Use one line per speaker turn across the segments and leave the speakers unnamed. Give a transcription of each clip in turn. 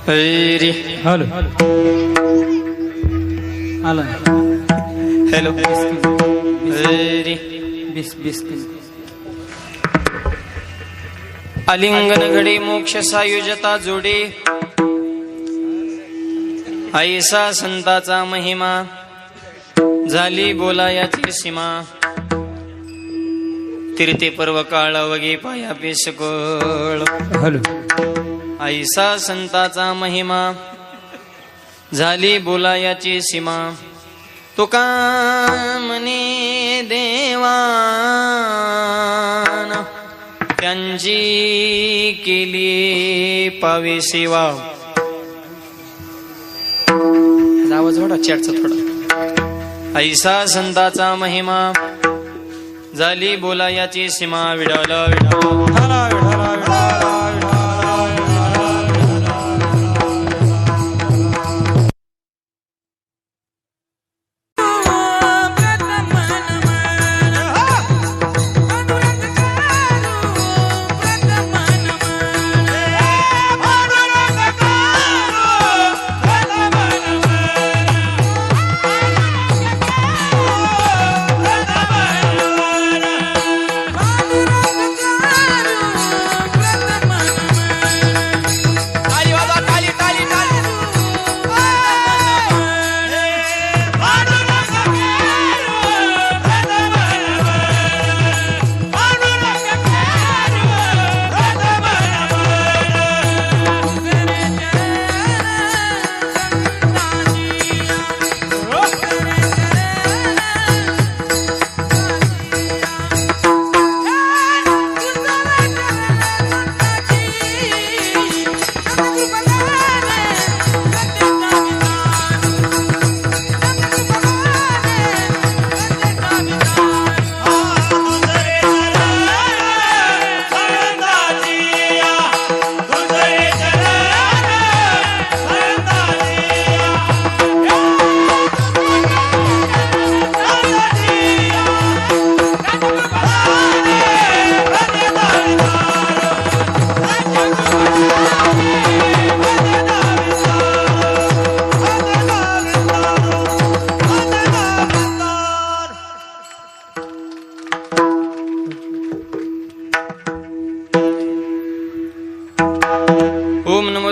Hari
hello आला
hello Hari
बिस बिस
आलिंगन घडी मोक्ष सायुजता जोडे ऐसा संताचा महिमा झाली बोलायाची सीमा तीर्थे पर्व काळ वगे पाया पेसकोळ
हॅलो
ऐसा संताचा महिमा झाली बोलायाची सीमा तुका म्हणे देवान त्यांची केली पावे सेवा. आवाज थोडा चॅटचा थोडा. ऐसा संताचा महिमा झाली बोलायाची सीमा. विडाला विडाला विडाला विडाला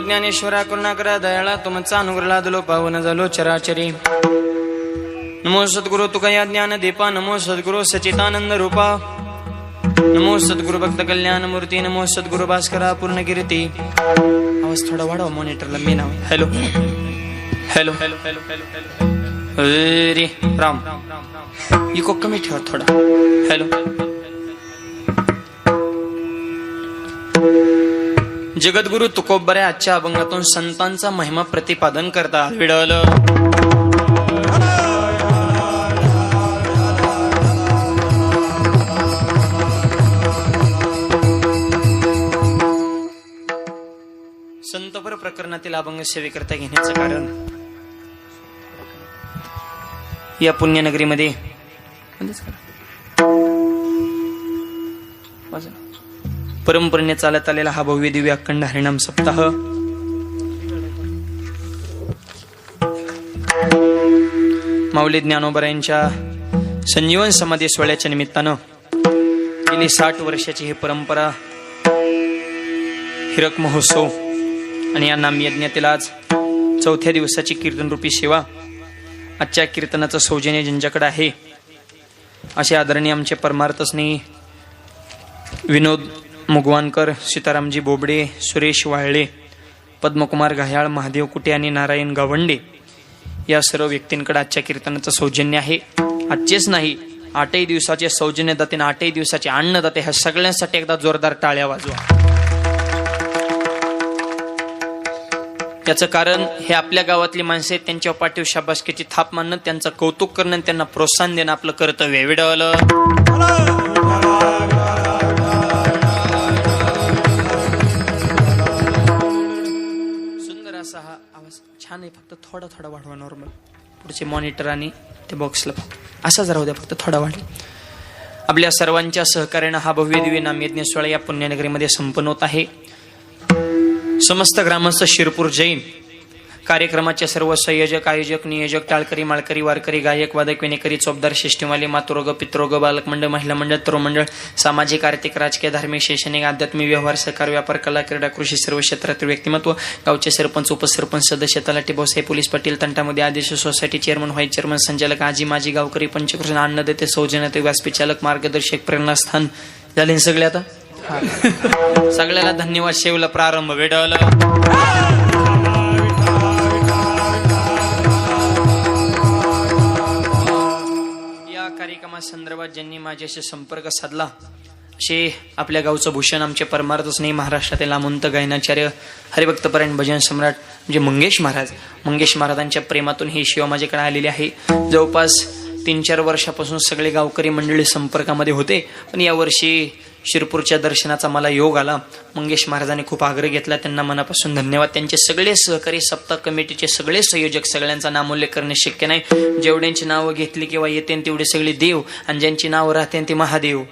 ज्ञानेश्वरा करुणाकरा दयाळा तुमचा अनुग्रह दलो पावन झालो चराचरी. नमो सद्गुरु तुकया ज्ञान दीपा. नमो सद्गुरु सचितानंद रूपा. नमो सद्गुरु भक्त कल्याण मूर्ती. नमो सद्गुरु भास्करा पूर्ण कीर्ती. आवाज थोडा वाढवा मॉनिटरला. मी नाव hello hello hello hello hello Hari Ram. Echo कमी ठेवा थोडा. हॅलो जगद्गुरु तुकोबऱ्या आजच्या अभंगातून संतांचा महिमा प्रतिपादन करतात. विडल संतपर प्रकरणातील अभंग सेवेकरता घेण्याचं कारण या पुण्यनगरीमध्ये परंपरेने चालत आलेला हा भव्य दिव्य अखंड हरिनाम सप्ताह माऊली ज्ञानोबरायांच्या संजीवन समाधी सोहळ्याच्या निमित्तानं गेली 60 वर्षाची ही परंपरा हिरक महोत्सव आणि या नामयज्ञातील आज 4थ्या दिवसाची कीर्तन रूपी सेवा. आजच्या कीर्तनाचं सौजन्य ज्यांच्याकडे आहे असे आदरणीय आमचे परमार्थ स्नेही विनोद मुगवानकर, सीतारामजी बोबडे, सुरेश वाळले, पद्मकुमार घायाळ, महादेव कुटे आणि नारायण गावंडे या सर्व व्यक्तींकडे आजच्या कीर्तनाचं सौजन्य आहे. आजचेच नाही 8 दिवसाचे सौजन्यदाते आणि 8 दिवसाचे अन्नदाते ह्या सगळ्यांसाठी एकदा जोरदार टाळ्या वाजवा. त्याचं कारण हे आपल्या गावातली माणसे आहेत, त्यांच्या पाठीव शाबासकीची थाप मानणं, त्यांचं कौतुक करणं आणि त्यांना प्रोत्साहन देणं आपलं कर्तव्य. विडवलं सुंदर असा हा आवाज छान आहे. फक्त थोडा थोडा वाढवा. नॉर्मल पुढचे मॉनिटर आणि ते बॉक्सला असाच राहू द्या, फक्त थोडा वाढ. आपल्या सर्वांच्या सहकार्यानं हा भव्य दिव्य नामयज्ञ सोहळा या पुण्यनगरीमध्ये संपन्न होत आहे. समस्त ग्रामस्थ शिरपूर जैन, कार्यक्रमाचे सर्व संयोजक, आयोजक, नियोजक, टाळकरी, माळकरी, वारकरी, गायक, वादक, विनेकरी, चोपदार, शिष्टीमाली, मातृरोग, पितृरोग, बालक मंडळ, महिला मंडळ, तरुण मंडळ, सामाजिक, आर्थिक, राजकीय, धार्मिक, शैक्षणिक, आध्यात्मिक, व्यवहार, सहकार, व्यापार, कला, क्रीडा, कृषी, सर्व क्षेत्रातील व्यक्तिमत्व, गावचे सरपंच, उपसरपंच, सदस्य, तलाठी, भाऊसाहेब, पोलीस पाटील, तंटामध्ये आदेश, सोसायटी चेअरमन, व्हाईस चेअरमन, संचालक, आजी माजी, गावकरी, पंचकृष्ण, अन्नदाते, सौजन्यते, व्यासपीठ चालक, मार्गदर्शक, प्रेरणास्थान झाले सगळे. आता सगळ्याला धन्यवाद. शेवला प्रारंभ भेटवला. या कार्यक्रमासंदर्भात ज्यांनी माझ्याशी संपर्क साधला असे आपल्या गावचं भूषण, आमचे परमार्थ स्नेही महाराष्ट्रातील नामवंत गायनाचार्य, हरिभक्तपरायण, भजन सम्राट म्हणजे मंगेश महाराज. मंगेश महाराजांच्या प्रेमातून ही सेवा माझ्याकडे आलेली आहे. जवळपास 3-4 वर्षापासून सगळे गावकरी मंडळी संपर्कामध्ये होते, पण यावर्षी शिरपूरच्या दर्शनाचा मला योग आला. मंगेश महाराजांनी खूप आग्रह घेतला, त्यांना मनापासून धन्यवाद. त्यांचे सगळे सहकारी, सप्ताह कमिटीचे सगळे संयोजक, सगळ्यांचा नामोल्लेख करणे शक्य नाही. जेवढ्यांची नावं घेतली किंवा येते तेवढे सगळे देव, आणि ज्यांची नावं राहते ते महादेव.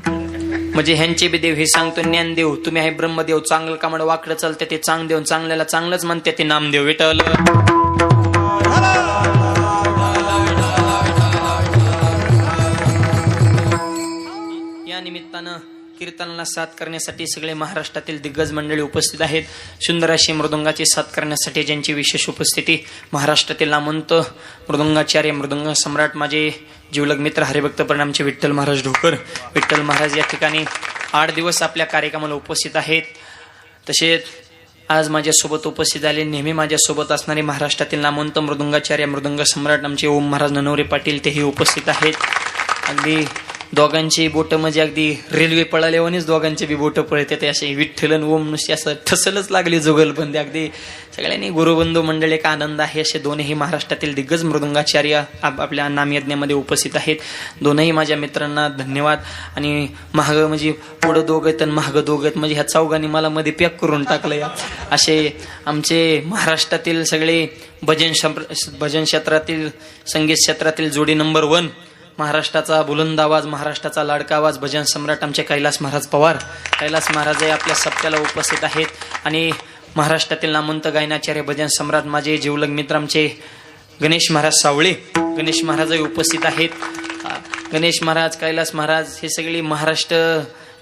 म्हणजे ह्यांचे बी देव. हे सांगतो ज्ञानदेव, तुम्ही आहे ब्रह्मदेव. चांगलं कामड वाकडं चालते ते चांगदेव, चांगल्याला चांगलंच म्हणते ते नामदेव. विठ्ठल. या निमित्तानं कीर्तनाला साथ करण्यासाठी सगळे महाराष्ट्रातील दिग्गज मंडळी उपस्थित आहेत. सुंदर अशी मृदुंगाची साथ करण्यासाठी ज्यांची विशेष उपस्थिती, महाराष्ट्रातील नामवंत मृदुंगाचार्य, मृदुंग सम्राट, माझे जीवलग मित्र, हरिभक्त परिणामचे विठ्ठल महाराज ढोकर. विठ्ठल महाराज या ठिकाणी 8 दिवस आपल्या कार्यक्रमाला उपस्थित आहेत. तसेच आज माझ्यासोबत उपस्थित झाले, नेहमी माझ्यासोबत असणारे महाराष्ट्रातील नामवंत मृदुंगाचार्य, मृदुंग सम्राट आमचे ओम महाराज ननवरे पाटील, तेही उपस्थित आहेत. अगदी दोघांची बोट म्हणजे अगदी रेल्वे पळाल्यावानीच दोघांचे बी बोट पळते ते असे. विठ्ठलन ओम नुसते असं ठसलच लागली जुगलबंदी. अगदी सगळ्यांनी गुरुबंधू मंडळ एक आनंद आहे. असे दोनही महाराष्ट्रातील दिग्गज मृदुंगाचार्य आपल्या नामयज्ञामध्ये उपस्थित आहेत. दोनही माझ्या मित्रांना धन्यवाद. आणि महाग म्हणजे पुढं दोघं आणि महाग दोघं म्हणजे ह्या चौघांनी मला मध्ये पॅक करून टाकलं. या असे आमचे महाराष्ट्रातील सगळे भजन क्षेत्रातील, संगीत क्षेत्रातील जोडी नंबर 1, महाराष्ट्राचा बुलंद आवाज, महाराष्ट्राचा लाडका आवाज, भजन सम्राट आमचे कैलास महाराज पवार. कैलास महाराज आपल्या सप्त्याला उपस्थित आहेत. आणि महाराष्ट्रातील नामवंत गायनाचार्य, भजन सम्राट माझे जीवलग मित्र आमचे गणेश महाराज सावळे, गणेश महाराजही उपस्थित आहेत. गणेश महाराज, कैलास महाराज हे सगळी महाराष्ट्र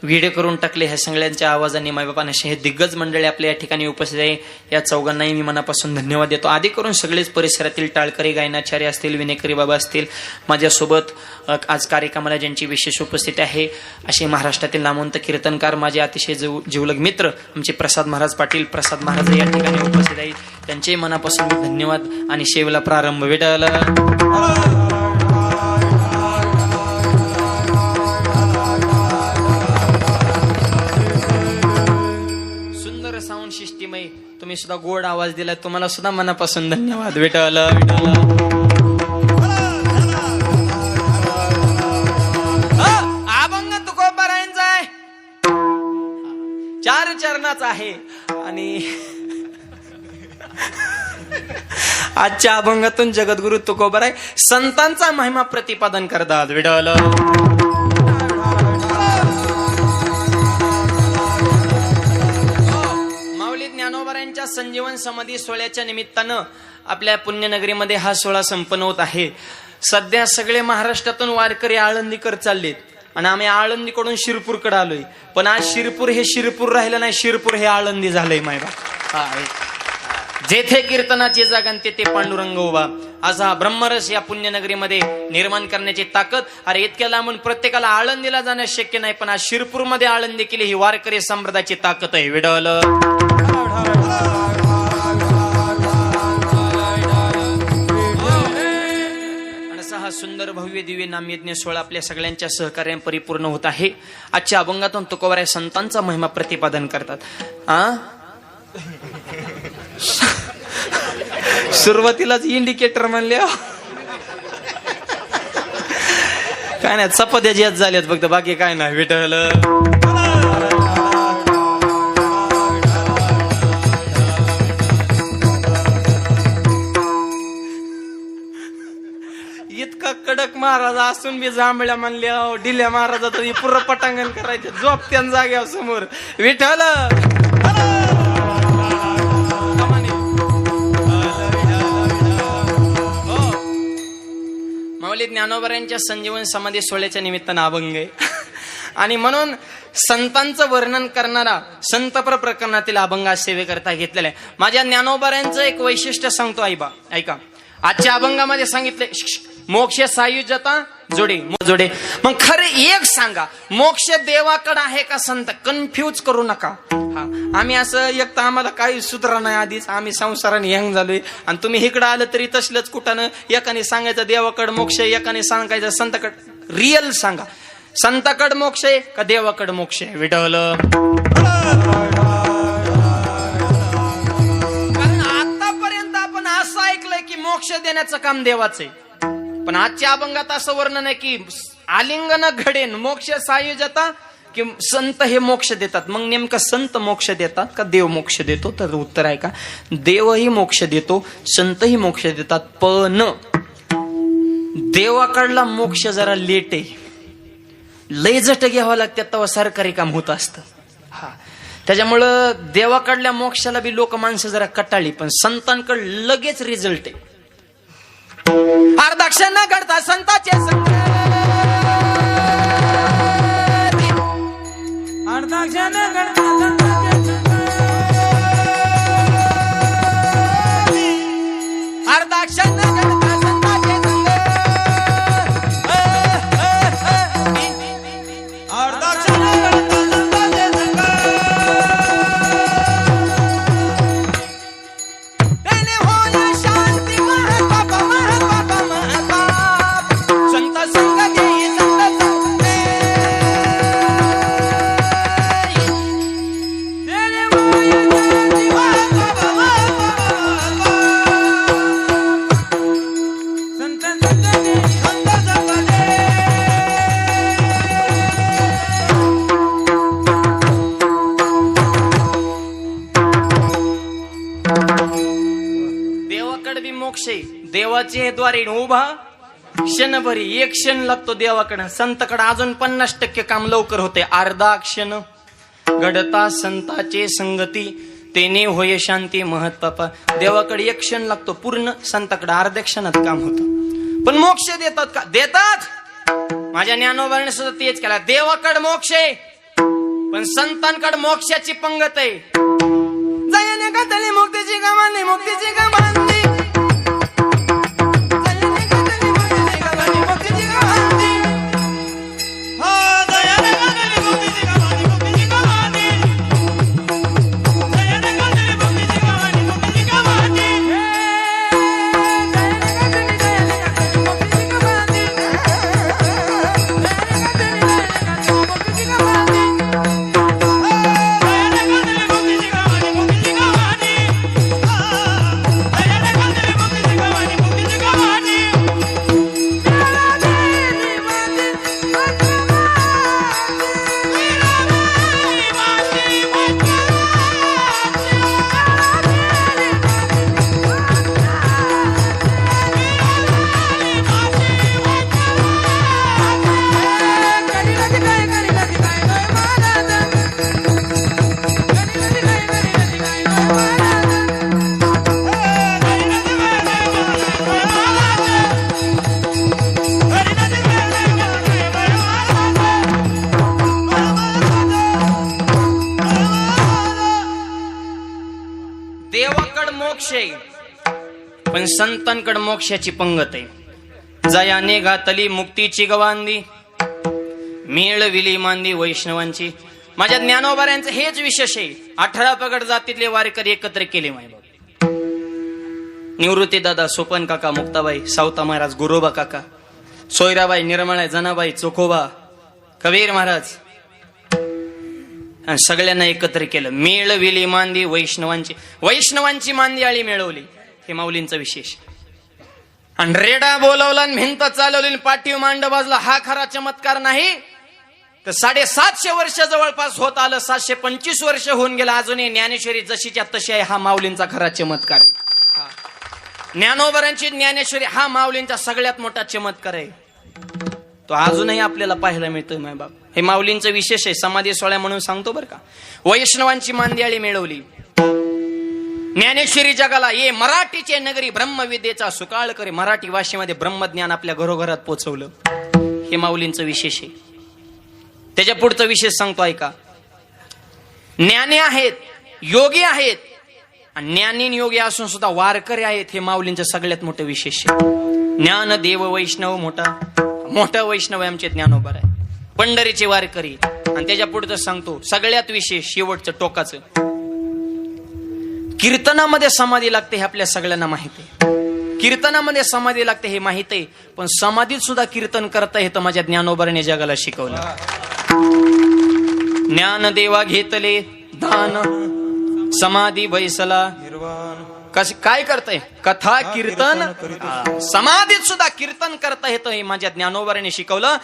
व्हिडिओ करून टाकले ह्या सगळ्यांच्या आवाजाने. मायबापाने हे दिग्गज मंडळी आपल्या या ठिकाणी उपस्थित आहे. या चौघांनाही मी मनापासून धन्यवाद देतो. आधी करून सगळेच परिसरातील टाळकरी, गायनाचार्य असतील, विनेकरी बाबा असतील, माझ्यासोबत आज कार्यक्रमाला ज्यांची विशेष उपस्थिती आहे असे महाराष्ट्रातील नामवंत कीर्तनकार, माझे अतिशय जीवलग मित्र आमचे प्रसाद महाराज पाटील, प्रसाद महाराज या ठिकाणी उपस्थित आहेत. त्यांचे मनापासून धन्यवाद. आणि शेवला प्रारंभ भेटायला. साऊंड सिस्टीमही तुम्ही सुद्धा गोड आवाज दिला, तुम्हाला सुद्धा मनापासून धन्यवाद. विठ्ठल विठ्ठल. अभंग तुकोबारायांचा आहे, 4 चरणाचा आहे. आणि आजच्या अभंगातून जगद्गुरु तुकोबाराय संतांचा महिमा प्रतिपादन करतात. विठ्ठल. ज्ञानोबारायांच्या संजीवन समाधी सोहळ्याच्या निमित्तानं आपल्या पुण्यनगरीमध्ये हा सोहळा संपन्न होत आहे. सध्या सगळे महाराष्ट्रातून वारकरी आळंदीकर चाललेत आणि आम्ही आळंदीकडून शिरपूरकडे आलोय. पण आज शिरपूर हे शिरपूर राहिलं नाही, शिरपूर हे आळंदी झालंय. मायबा जेथे कीर्तनाची जागा तेथे पांडुरंग उभा. आज हा ब्रह्मरस या पुण्यनगरीमध्ये निर्माण करण्याची ताकद. अरे इतक्या लांबून प्रत्येकाला आळंदीला जाणं शक्य नाही, पण आज शिरपूरमध्ये आळंदी केली ही वारकरी संप्रदायाची ताकद आहे. विडल. हा सुंदर भव्य दिव्य नामयज्ञ सोहळा आपल्या सगळ्यांच्या सहकार्याने परिपूर्ण होत आहे. आजच्या अभंगातून तुकोबाराय संतांचा महिमा प्रतिपादन करतात. सुरुवातीलाच इंडिकेटर म्हणले काय नाही, चपात्या ज्याच झाल्यात फक्त, बाकी काय नाही. विठ्ठल. इतका कडक महाराज असून बी जांभळ्या म्हणल्या डिल्या महाराजाचं पूर्ण पटांगण करायचं, झोपत्यान जाग्यावर समोर. विठ्ठल. ज्ञानोबरांच्या संजीवन समाधी सोहळ्याच्या निमित्तानं अभंग आहे. आणि म्हणून संतांचं वर्णन करणारा संतपर प्रकरणातील अभंग आज सेवेकरता घेतलेला आहे. माझ्या ज्ञानोबरांचं एक वैशिष्ट्य सांगतो आईबा, ऐका. आजच्या अभंगामध्ये सांगितले मोक्ष सायुज्यता जोडे जोडे. मग खरे एक सांगा, मोक्ष देवाकडे आहे का संत? कन्फ्यूज करू नका. आम्ही असं एक तर आम्हाला काही सुधरा नाही, आधीच आम्ही संसाराने हँग झालोय, आणि तुम्ही इकडं आलं तरी तसलंच कुठानं. एकाने सांगायचं देवाकडे मोक्ष, एकाने सांगायचं संताकडे. रिअल सांगा, संताकडे मोक्ष आहे का देवाकडे मोक्ष आहे? विठ्ठल. कारण आतापर्यंत आपण असं ऐकलंय की मोक्ष देण्याचं काम देवाचं आहे, पण आजच्या अभंगात असं वर्णन आहे की आलिंगन घडेन मोक्ष सायुज्यता, की संत हे मोक्ष देतात. मग नेमकं संत मोक्ष देतात का देव मोक्ष देतो? तर उत्तर आहे का, देवही मोक्ष देतो, संतही मोक्ष देतात. पण देवाकडला मोक्ष जरा लेट आहे, लय जट घ्यावं लागतात, तेव्हा सरकारी काम होत असतं. त्याच्यामुळं देवाकडल्या मोक्षाला बी लोक माणसं जरा कटाळी, पण संतांकडे लगेच रिझल्ट आहे. अर्धाक्ष न घडता संताचे संग, अर्धाक्ष न घडता संताचे संग, अर्धाक्ष न घडता संताचे संग, अर्धाक्ष न घडता संताचे संग. तेने होया शांती महत्त्व संत संग घेई संत संग. तेने होया शांती महत्त्व संत संग घेई संत संग. देवाकडे बी मोक्ष आहे, देवाचे द्वारे उभा क्षणभरी एक क्षण लागतो देवाकडे. संतकडे अजून 50% काम लवकर होते. अर्धा क्षण घडता संताचे संगती, तेने होय शांती महत्पापा. देवाकडे एक क्षण लागतो पूर्ण, संताकडे अर्ध्या क्षणात काम होतं. पण मोक्ष देतात का? देतात. माझ्या ज्ञानोबाने सुद्धा तेच केला. देवाकडे मोक्ष आहे, पण संतांकडे मोक्षाची पंगत आहे. जयाने गातली मुक्तीची गमानी, मुक्तीची गमानी, पण संतांकडे मोक्षाची पंगत आहे. जयाने घातली मुक्तीची गवांदी, मिळविली मांदी वैष्णवांची. माझ्या ज्ञानोबाऱ्यांचं हेच विशेष आहे. 18 पगड जातीतले वारकरी एकत्र केले. मायबाप निवृत्ती दादा, सोपन काका, मुक्ताबाई, सावता महाराज, गुरोबा काका, सोयराबाई, निर्मळा, जनाबाई, चोखोबा, कबीर महाराज, आणि सगळ्यांना एकत्र केलं. मिळविली मांदी वैष्णवांची. वैष्णवांची मांदी आळी मिळवली, हे माऊलींचा विशेष. आणि रेडा बोलवला आणि भिंत चालवली, पाठीव मांड बाजला. हा खरा चमत्कार नाही तर 750 वर्ष जवळपास होत आलं. 725 वर्ष होऊन गेलं, अजूनही ज्ञानेश्वरी जशीच्या तशी आहे. हा माऊलींचा खरा चमत्कार आहे. ज्ञानोबरांची ज्ञानेश्वरी हा माऊलींचा सगळ्यात मोठा चमत्कार आहे. तो अजूनही आपल्याला पाहायला मिळतोय. मायबाप, हे माऊलींचं विशेष आहे. समाधी सोहळा म्हणून सांगतो बरं का. वैष्णवांची मांदियाळी मिळवली. ज्ञानेश्वरी जगाला ये मराठीचे नगरी ब्रह्मविद्येचा सुकाळ करे. मराठी भाषेमध्ये ब्रह्मज्ञान आपल्या घरोघरात पोचवलं. हे माऊलींचं विशेष आहे. त्याच्या पुढचं विशेष सांगतो ऐका. ज्ञानी आहेत, योगी आहेत, आणि ज्ञानी योगी असून सुद्धा वारकरी आहेत. हे माऊलींचं सगळ्यात मोठं विशेष आहे. ज्ञान देव वैष्णव मोठा वैष्णव आहे आमचे ज्ञानोबा आहे. पंढरीचे वारकरी. आणि त्याच्या पुढचं सांगतो सगळ्यात विशेष शेवटचं टोकाचं. कीर्तनामध्ये समाधी लागते हे आपल्या सगळ्यांना माहित आहे. कीर्तनामध्ये समाधी लागते हे माहित आहे. पण समाधीत सुद्धा कीर्तन करता येतं माझ्या ज्ञानोबाने जगाला शिकवलं. ज्ञान देवा घेतले दान समाधी बैसला काय करताय कथा कीर्तन. समाधीत सुद्धा कीर्तन करता येतं हे माझ्या ज्ञानोबाने शिकवलं.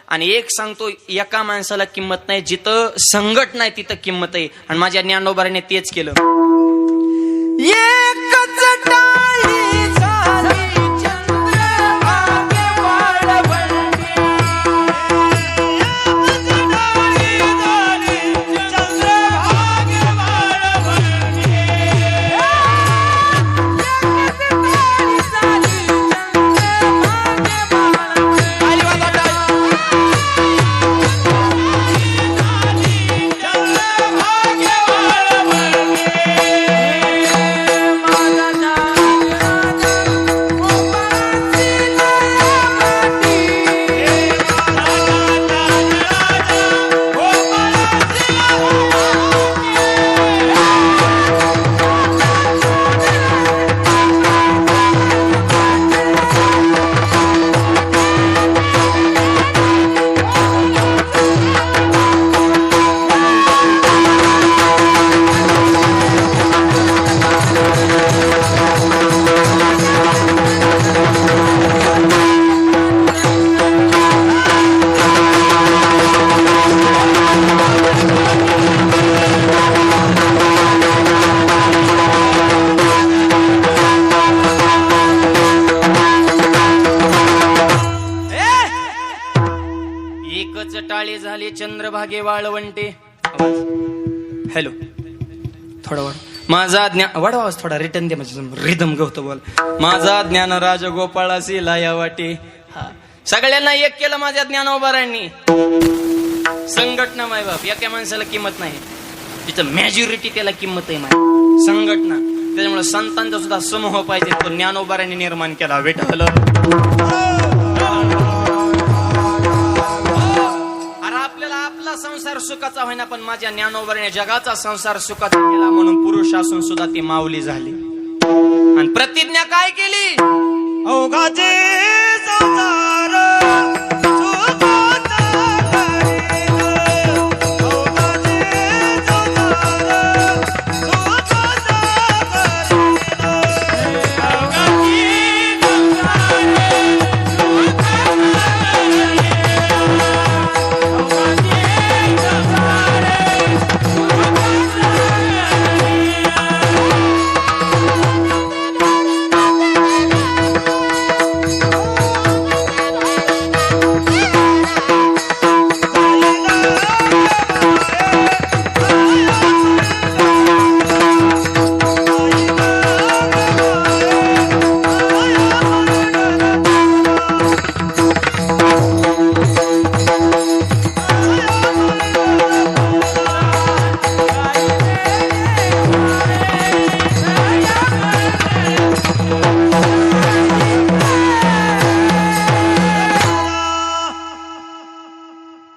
आणि एक सांगतो एका माणसाला किंमत नाही, जिथं संकट नाही तिथं किंमत आहे. आणि माझ्या ज्ञानोबाने तेच केलं. एकच टाळी झाली चंद्रभागे वाळवंटी. टाळे झाले चंद्रभागे वाळवंटे. हॅलो थोडा वाढ माझा ज्ञान वाढवा आवाज थोडा रिटर्न दे म्हणजे रिदम गवतो बोल. माझा ज्ञान राज गोपाळासी लाया वाटे. सगळ्यांना एक केलं माझ्या ज्ञानोबारांनी. संघटना माय बाप एका माणसाला किंमत नाही, जिथं मॅज्युरिटी त्याला किंमत आहे माय संघटना. त्याच्यामुळे संतांचा सुद्धा समूह पाहिजे, तो ज्ञानोबारांनी निर्माण केला. विठ्ठल संसार सुखाचा होईना पण माझ्या ज्ञानोबाने जगाचा संसार सुखाचा केला. म्हणून पुरुष असून सुद्धा ती माऊली झाली. आणि प्रतिज्ञा काय केली. अवघाचे संसार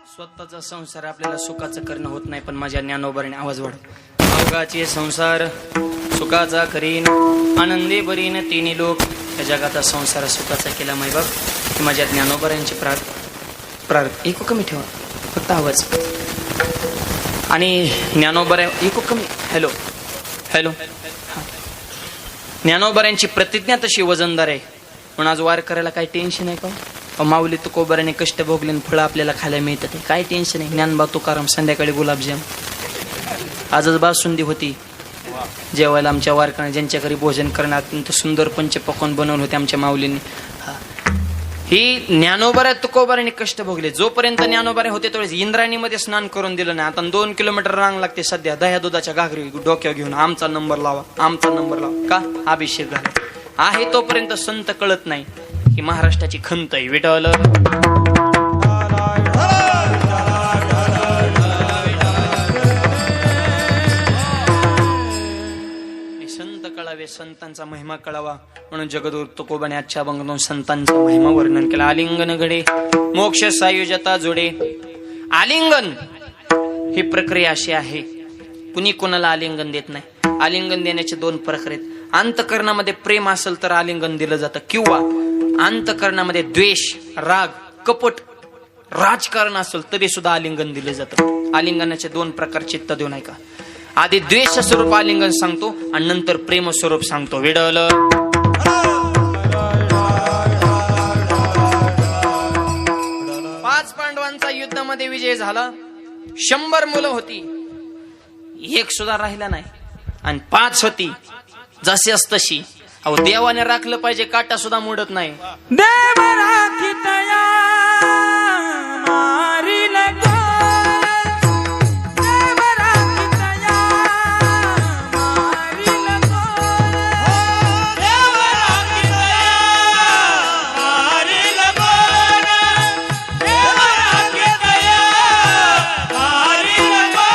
स्वतःचा संसार आपल्याला सुखाचं करणं होत नाही, पण माझ्या ज्ञानोबाने आवाज वाढ. अवघाचे संसार सुखाचा करीन आनंदे बरीन तिन्ही लोक. या जगाचा संसार सुखाचा केला मायबाप. माझ्या ज्ञानोबारांची प्रार्थ एको कमी ठेवा फक्त आवाज. आणि ज्ञानोबारा एको कमी. हॅलो हॅलो ज्ञानोबारांची प्रतिज्ञा तशी वजनदार आहे. म्हणून आज वार करायला काही टेन्शन आहे का. माऊली तुकोबाराने कष्ट भोगले फळं आपल्याला खायला मिळतात. काय टेन्शन आहे. ज्ञानबा तुकाराम संध्याकाळी गुलाबजाम. आजच बासुंदी होती जेवायला आमच्या वारकऱ्यांना, ज्यांच्या घरी भोजन करण्यात अत्यंत सुंदर पंचपक्वान्न बनवून होते आमच्या माऊलींनी. ही ज्ञानोबाऱ्या तुकोबाऱ्याने कष्ट भोगले. जोपर्यंत ज्ञानोबारे होते त्यावेळेस इंद्रायणीमध्ये स्नान करून दिलं नाही. आता 2 किलोमीटर रांग लागते सध्या दह्या दुधाच्या घागरी डोक्यावर घेऊन आमचा नंबर लावा, आमचा नंबर लावा. का? अभिषेक झाला आहे तोपर्यंत संत कळत नाही की महाराष्ट्राची खंत आहे. विठ्ठल संत कळावे, संतांचा महिमा कळावा म्हणून जगद्गुरु तुकोबाने आजच्या अभंगातून संतांचा महिमा वर्णन केला. आलिंगन घडे मोक्ष सायुजता जोडे. आलिंगन ही प्रक्रिया अशी आहे, कुणी कोणाला आलिंगन देत नाही. आलिंगन देण्याचे 2 प्रकार आहेत. अंतकरणामध्ये प्रेम असेल तर आलिंगन दिलं जातं, किंवा अंतकरणामध्ये द्वेष, राग, कपट, राजकारण असेल तरी सुद्धा आलिंगन दिले जातं. आलिंगनाचे 2 प्रकार चित्त देऊ नये का. आधी द्वेष स्वरूप आलिंगन सांगतो आणि नंतर प्रेम स्वरूप सांगतो. विडल 5 पांडवांचा युद्धामध्ये विजय झाला. 100 मुलं होती, 1 सुद्धा राहिला नाही. आणि 5 होती जशी तशी. अहो देवाने राखलं पाहिजे, काटा सुद्धा मोडत नाही.
देव राखितया मारिल गो. देव राखितया मारिल गो. देव राखितया मारिल गो. देव राखितया मारिल गो.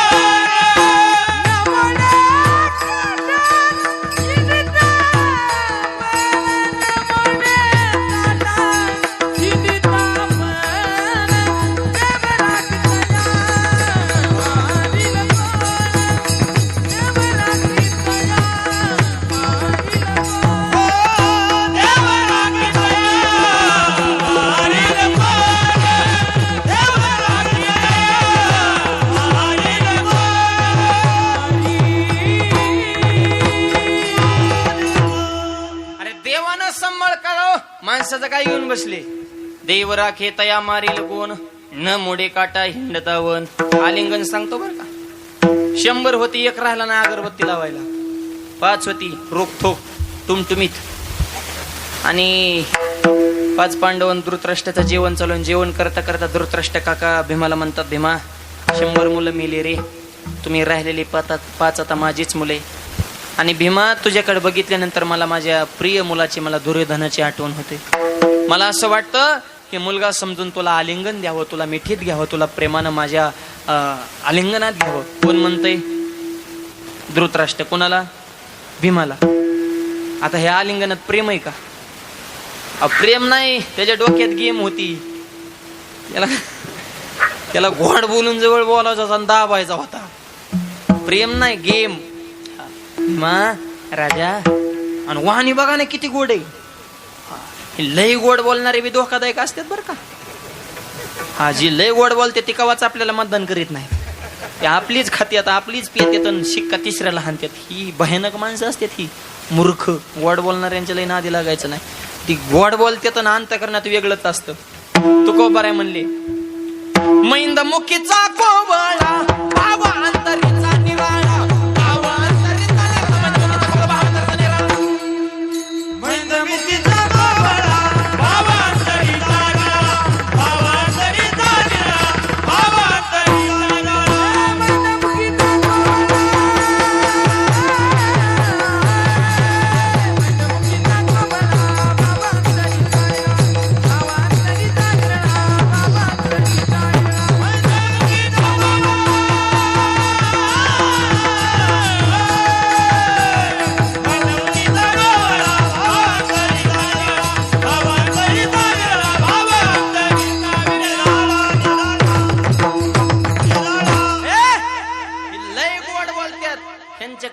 माणसाचं काय घेऊन बसले. देव राखे तया मारील कोण, न मोडे काटा हिंडता वन. आलिंगन सांगतो बर का. 100 होती, 1 राहिला ना अगरबत्ती लावायला. 5 होती रोखोक टुमटुमीत. आणि 5 पांडवन धृतराष्ट्राचं जेवण चालून जेवण करता करता धृतराष्ट्र काका भीमाला म्हणतात, भीमा 100 मुलं मेली रे, तुम्ही राहिलेली 5 आता माझीच मुले. आणि भीमा तुझ्याकडे बघितल्यानंतर मला माझ्या प्रिय मुलाची, मला दुर्योधनाची आठवण होते. मला असं वाटतं की मुलगा समजून तुला आलिंगन द्यावं, तुला मिठीत घ्यावं, तुला प्रेमानं माझ्या आलिंगनात घ्यावं. कोण म्हणतंय? धृतराष्ट्र. कोणाला? भीमाला. आता हे आलिंगनात प्रेम आहे का? प्रेम नाही, त्याच्या डोक्यात गेम होती. त्याला घोड बोलून जवळ बोलायचा, दाबायचा होता. प्रेम नाही, गेम. मा राजा आणि वाहनी बघा ना किती गोड आहे. लय गोड बोलणारे बी धोकादायक असतात बर का. हा जी लय गोड बोलते ती कवाच आपल्याला मतदान करीत नाही. ते आपलीच खात्यात, आपलीच पितात आणि शिक्का 3ऱ्याला हाणतात. ही भयानक माणसं असतात, ही मूर्ख. गोड बोलणाऱ्यांच्या लय नादी लागायचं नाही. ती गोड बोलतात आणि अंतकरणात वेगळंच असतं. तुकोबाराय म्हणले, मैंद मुखीचा कोवळा भावा अंतरीचा निराळा.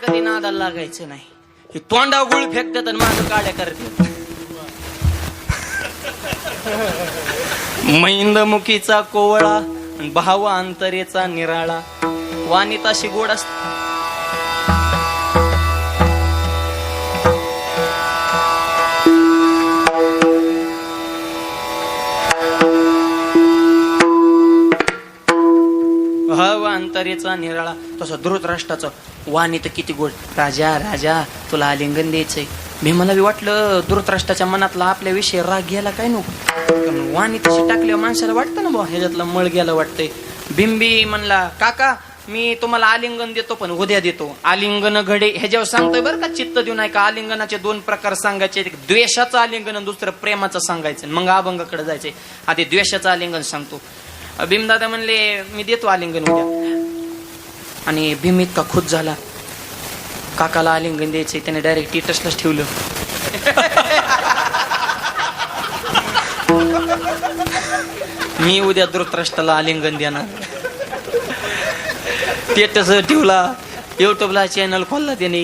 कधी नादाला लागायचं नाही. हे तोंडा गुळ फेकतात आणि माझं काड्या करतात. मैंदमुखीचा कोवळा भाव अंतरेचा निराळा. वानिताशी गोड असते. भाव अंतरेचा निराळा. तसं धृतराष्ट्राचं वाणी तर किती गोड. राजा राजा तुला आलिंगन द्यायचंय. भीमाला बी वाटलं धृतराष्ट्राच्या मनातला आपल्याविषयी राग गेला काय नको, वाणी तशी टाकल्यावर माणसाला वाटतं ना बा ह्याच्यातला मळ गेला वाटतंय. भीमबी म्हणला काका मी तुम्हाला आलिंगन देतो पण उद्या देतो. आलिंगन घडे ह्याच्यावर सांगतोय बरं का, चित्त देऊ नये का. आलिंगनाचे 2 प्रकार सांगायचे, एक द्वेषाचं आलिंगन आणि दुसरं प्रेमाचं सांगायचं, मग अभंगाकडे जायचे. आधी द्वेषाचं आलिंगन सांगतो. भीमदादा म्हणले मी देतो आलिंगन उद्या. आणि भीम इतका खुश झाला, काकाला आलिंगन द्यायचे त्याने डायरेक्ट स्टेटसलाच ठेवलं. मी उद्या धृतराष्ट्राला आलिंगन देणार. स्टेटस ठेवला, युट्यूबला चॅनल खोलला त्याने,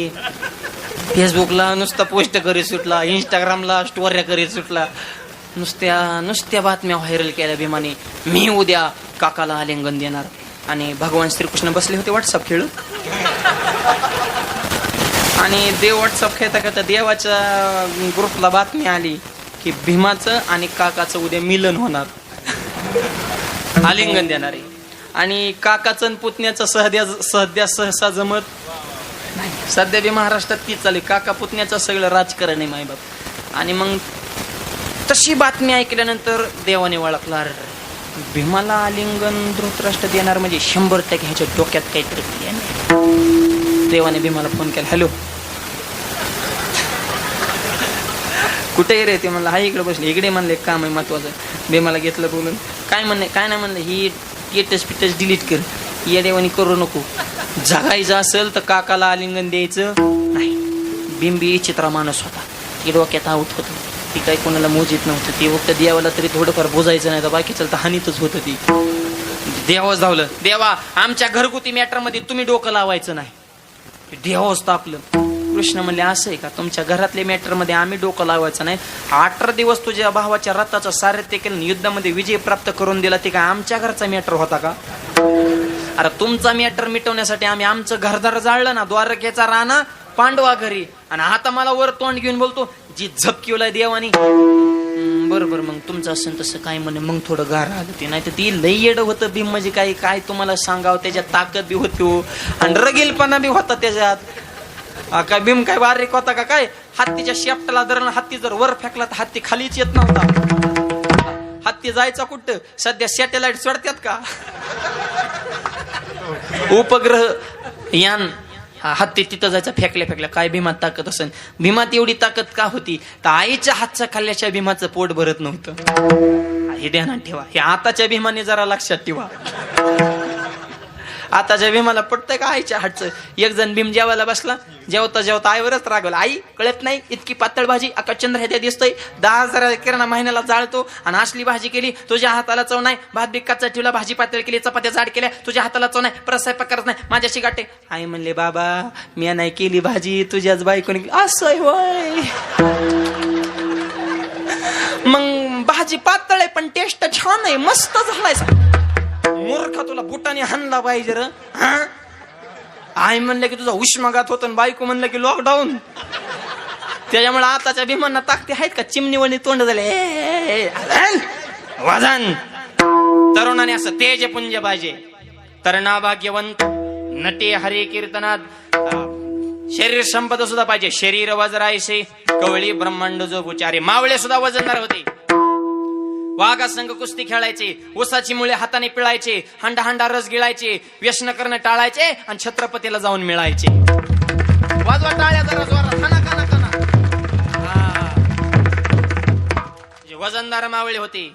फेसबुकला नुसता पोस्ट करीत सुटला, इंस्टाग्रामला स्टोऱ्या करीत सुटला, नुसत्या बातम्या व्हायरल केल्या भीमाने. मी उद्या काकाला आलिंगन देणार. आणि भगवान श्रीकृष्ण बसले होते व्हॉट्सअप खेळत. आणि देव व्हॉट्सअप खेळता खेळता देवाच्या ग्रुपला बातमी आली की भीमाचं आणि काकाचं उद्या मिलन होणार, आलिंगन देणार आहे. आणि काकाचं आणि पुतण्याचं सध्या सहसा जमत नाही. सध्या बी महाराष्ट्रात तीच चालू, काका पुतण्याचं सगळं राजकारण आहे मायबाप. आणि मग तशी बातमी ऐकल्यानंतर देवाने ओळखला, भीमाला आलिंगन धृतराष्ट्र देणार म्हणजे 100% ह्याच्या डोक्यात काहीतरी प्लॅन आहे. देवाने भीमाला फोन केला, हॅलो कुठे रे? ते म्हणलं हा इकडे बसले. इकडे म्हणले काम आहे महत्वाचं. भीमाला घेतलं बोलून, काय नाही म्हणलं, ही स्टेटस डिलीट कर, या देवानी करू नको. जगायचं असेल तर काकाला आलिंगन द्यायचं नाही. बिंबी चित्रा माणूस होता, ती डोक्यात आऊत होतं, ती काही कोणाला मोजित नव्हतं. ती फक्त देवाला तरी थोडंफार बोजायचं नाही तर बाकी चालतं हानीतच होतं. ती देवाच धावलं, देवा आमच्या घरगुती मॅटर मध्ये तुम्ही डोकं लावायचं नाही. देवाच तापलं. कृष्ण म्हणले असं आहे का, तुमच्या घरातल्या मॅटर मध्ये आम्ही डोकं लावायचं नाही. 18 दिवस तुझ्या भावाच्या रथाचं सारथ्य केलं, युद्धामध्ये विजय प्राप्त करून दिला, ते काय आमच्या घरचा मॅटर होता का? अरे तुमचा मॅटर मिटवण्यासाठी आम्ही आमचं घरदार जाळलं ना, द्वारकेचा राणा पांडवा घरी, आणि आता मला वर तोंड घेऊन बोलतो जी झपकिवलाय देवानी. बरोबर, मग तुमचं असं तसं काय म्हणे. मग थोडं गार आलं ते, नाही तर ती लई येडं होतं भीम. म्हणजे काय तुम्हाला सांगावं, त्याच्यात ताकद बी होती आणि रगीलपणा बी होता त्याच्यात. काय भीम काय बारीक होता का काय? हत्तीच्या शेपटाला धरण, हत्ती जर वर फेकला तर हत्ती खालीच येत नव्हता. हत्ती जायचा कुठं? सध्या सॅटेलाइट सोडतात का? उपग्रह यान, हत्ती तिथं जायचं फेकल्या. काय भीमात ताकद असेल? भीमात एवढी ताकद का होती? तर आईच्या हातचा खाल्ल्याच्या भीमाचं पोट भरत नव्हतं. हे ध्यानात ठेवा. हे आताच्या भीमाने जरा लक्षात ठेवा. आताच्या भीमाला पडतंय का आईच्या हातचं? एक जण भीम जेवायला बसला, जेवता आईवरच रागवला, आई कळत नाही इतकी पातळ भाजी अका चंद्र ह्या दिसतोय, 10,000 किराणा महिन्याला जाळतो आणि असली भाजी केली, तुझ्या हाताला चव नाही. भात बी कच्चा ठेवला, भाजी पातळ केली, चपात्या जाड केल्या, तुझ्या हाताला चव नाही, परत स्वयंपाक करत नाही, माझ्याशी गाठे. आई म्हणले बाबा मी नाही केली भाजी, तुझ्याच बायकोने केली. असं होय. मग भाजी पातळ आहे पण टेस्ट छान आहे, मस्त झालाय. मूर्ख तुला बुटाने हाणला पाहिजे र. आई म्हणलं की तुझा उष्माघात होत, बायको म्हणलं की लॉकडाऊन. त्याच्यामुळे आताच्या भीमांना ताकदी आहेत का? चिमणीवणी तोंड झाले. वजन तरुणाने असं तेज पुंज पाहिजे. तरणा भाग्यवंत नटे हरे कीर्तनात शरीर संपदा सुद्धा पाहिजे. शरीर वजरायसे कवळी ब्रह्मांड जो गुचारे. मावळे सुद्धा वजनदार होते. वाघा संघ कुस्ती खेळायचे, उसाची मुळे हाताने पिळायचे, हांडा रस गिळायचे, व्यसन करणं टाळायचे आणि छत्रपतीला जाऊन मिळायचे. वाजवा टाळ्या जरा जोरात, खाना. वजनदार मावळे होते.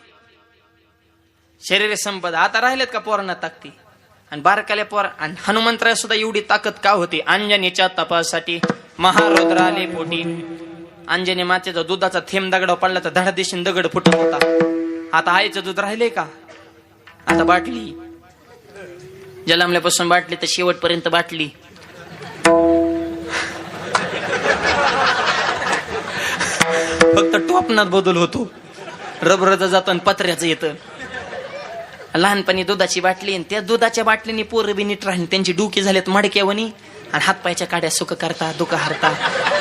शरीर संपदा. आता राहिलेत का पोरांना ताकदी? आणि बारकाल्या पोर. आणि हनुमंतराय सुद्धा एवढी ताकद का होती? अंजनीच्या तपासाठी महारुद्र आले पोटी. अंजनी मातेचा दुधाचा थेंब दगड पडला तर धडा दिशेने दगड फुटत होता. आता आईचं दूध राहिले का? आता बाटली. जन्मल्यापासून बाटली तर शेवटपर्यंत बाटली. फक्त टोपणात बदल होतो. रबरचं जातं आणि पत्र्याचं येतं. लहानपणी दुधाची बाटली, आणि त्या दुधाच्या बाटलीने पोरं बी नीट राहिली, त्यांची डुकी झाल्यात मडक्यावणी. आणि हातपायच्या काड्या सुख करता दुःख हरता,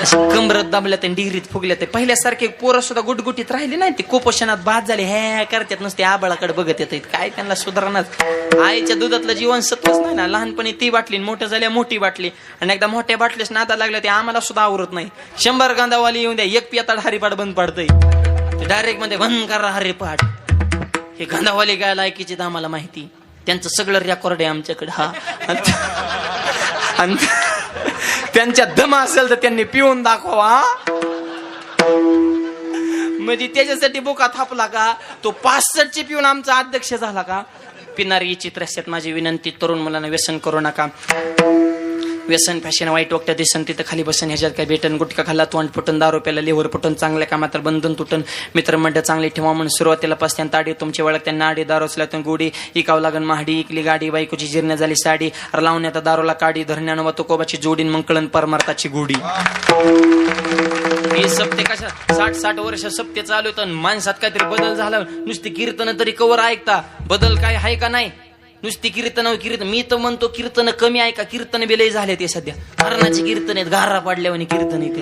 अशी कमरत दाबल्या ते डिग्रीत फुगल्या ते पहिल्यासारखे पोरं सुद्धा गुटगुटीत राहिले नाही, ते कुपोषणात बाद झाले, हे करतात नसते आबाळाकडे बघत येत काय त्यांना सुधारणार. आईच्या दुधातलं जीवन सत्वच नाही ना, लहानपणी ती बाटली मोठं झाल्या मोठी बाटली, आणि एकदा मोठ्या बाटलीच नादा लागल्या ते आम्हाला सुद्धा आवरत नाही. 100 गांधावाली येऊन द्या, एक पियाताड हरिपाठ बंद पडतंय, डायरेक्ट मध्ये बंद करा हरिपाठ. हे गांधावाली काय लायकीची तर आम्हाला माहिती, त्यांचं सगळं रेकॉर्ड आहे आमच्याकडे. हा आणि त्यांच्या दम असेल तर त्यांनी पिऊन दाखवा, म्हणजे त्याच्यासाठी बोका थापला का तो 65 पिऊन आमचा अध्यक्ष झाला का. पिणारी चित्र असतात, माझी विनंती तरुण मुलांना व्यसन करू नका. व्यसन फॅशन वाईट वक्त्या दिसन तिथं खाली बसन, ह्याच्यात काय भेटन. गुटखा खाल्ला तोंड फुटून, दारू प्याला लेवर फुटून, चांगल्या कामात तर बंधन तुटन. मित्रमंडळ चांगले ठेवा म्हणून सुरुवातीला पासत्यान ताडी, तुमची वळख त्यांना आडी, दारू असल्यातून गोडी, इकावं लागन महाडी, इकली गाडी, बायकोची जीर्ण झाली साडी, लावण्यात दारूला काडी, धरण्यानं व तुकोबाची जोडीन, मंकळन परमार्थाची गोडी. हे सप्ते कशा 60 वर्ष सप्ते चालू होतं, माणसात काहीतरी बदल झाला. नुसती कीर्तन तरी कवर ऐकता, बदल काय आहे का नाही. नुसती कीर्तन मी तर म्हणतो कीर्तन कमी ऐका, कीर्तन बिलय झाले ते सध्या. मरणाची कीर्तन आहेत, गारा पाडल्यावानी कीर्तन येते.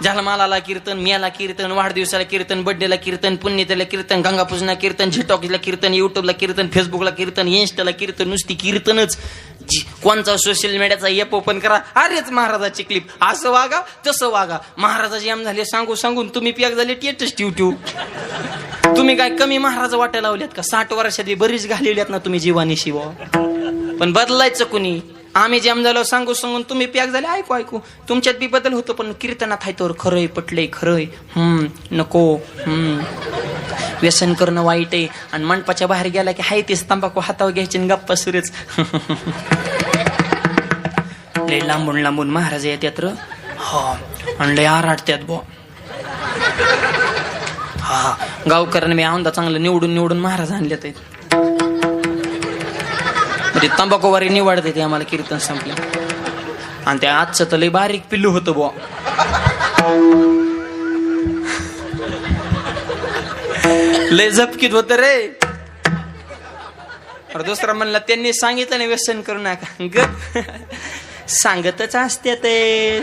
जन्माला कीर्तन, मियाला कीर्तन, वाढदिवसाला कीर्तन, बर्थडेला कीर्तन, पुण्यतेला कीर्तन, गंगापूजना कीर्तन, झिटॉकला कीर्तन, युट्यूबला कीर्तन, फेसबुकला कीर्तन, इन्स्टाला कीर्तन, नुसती कीर्तनच. कोणचा सोशल मीडियाचा ऍप ओपन करा, अरेच महाराजाची क्लिप, असं वागा तसं वागा. महाराजाची आम झाले सांगून तुम्ही पियाक झाले टेटस ट्यूट्यूब. तुम्ही काय कमी महाराज वाटायला लावल्यात का. 60 वर्षात बरीच घालवल्यात ना तुम्ही जीवानी शिवा, पण बदलायचं कुणी. आम्ही जम झालो सांगून तुम्ही प्याक झाले ऐकू. तुमच्यात बी बदल होतो, पण कीर्तनात आहे तर खरंय पटलंय खरंय. नको व्यसन करणं वाईट आहे. आणि मंडपाच्या बाहेर गेला की हाय तेच तंबाखू हातावर घ्यायचे गप्पा सुरेच. लय लांबून महाराज येतात र, आणि लय आराटत्यात बो. हा गावकऱ्यांनी मी औंधा चांगलं निवडून महाराज आणल्यात आहेत. म्हणजे तंबाखूवारी निवडते ते आम्हाला कीर्तन संपलं. आणि त्या आजचं तर लय बारीक पिल्लू होतं बुवा. लय झपकीत होत रे. दुसरा म्हणला त्यांनी सांगितलं नाही व्यसन करू नका, सांगतच असते ते.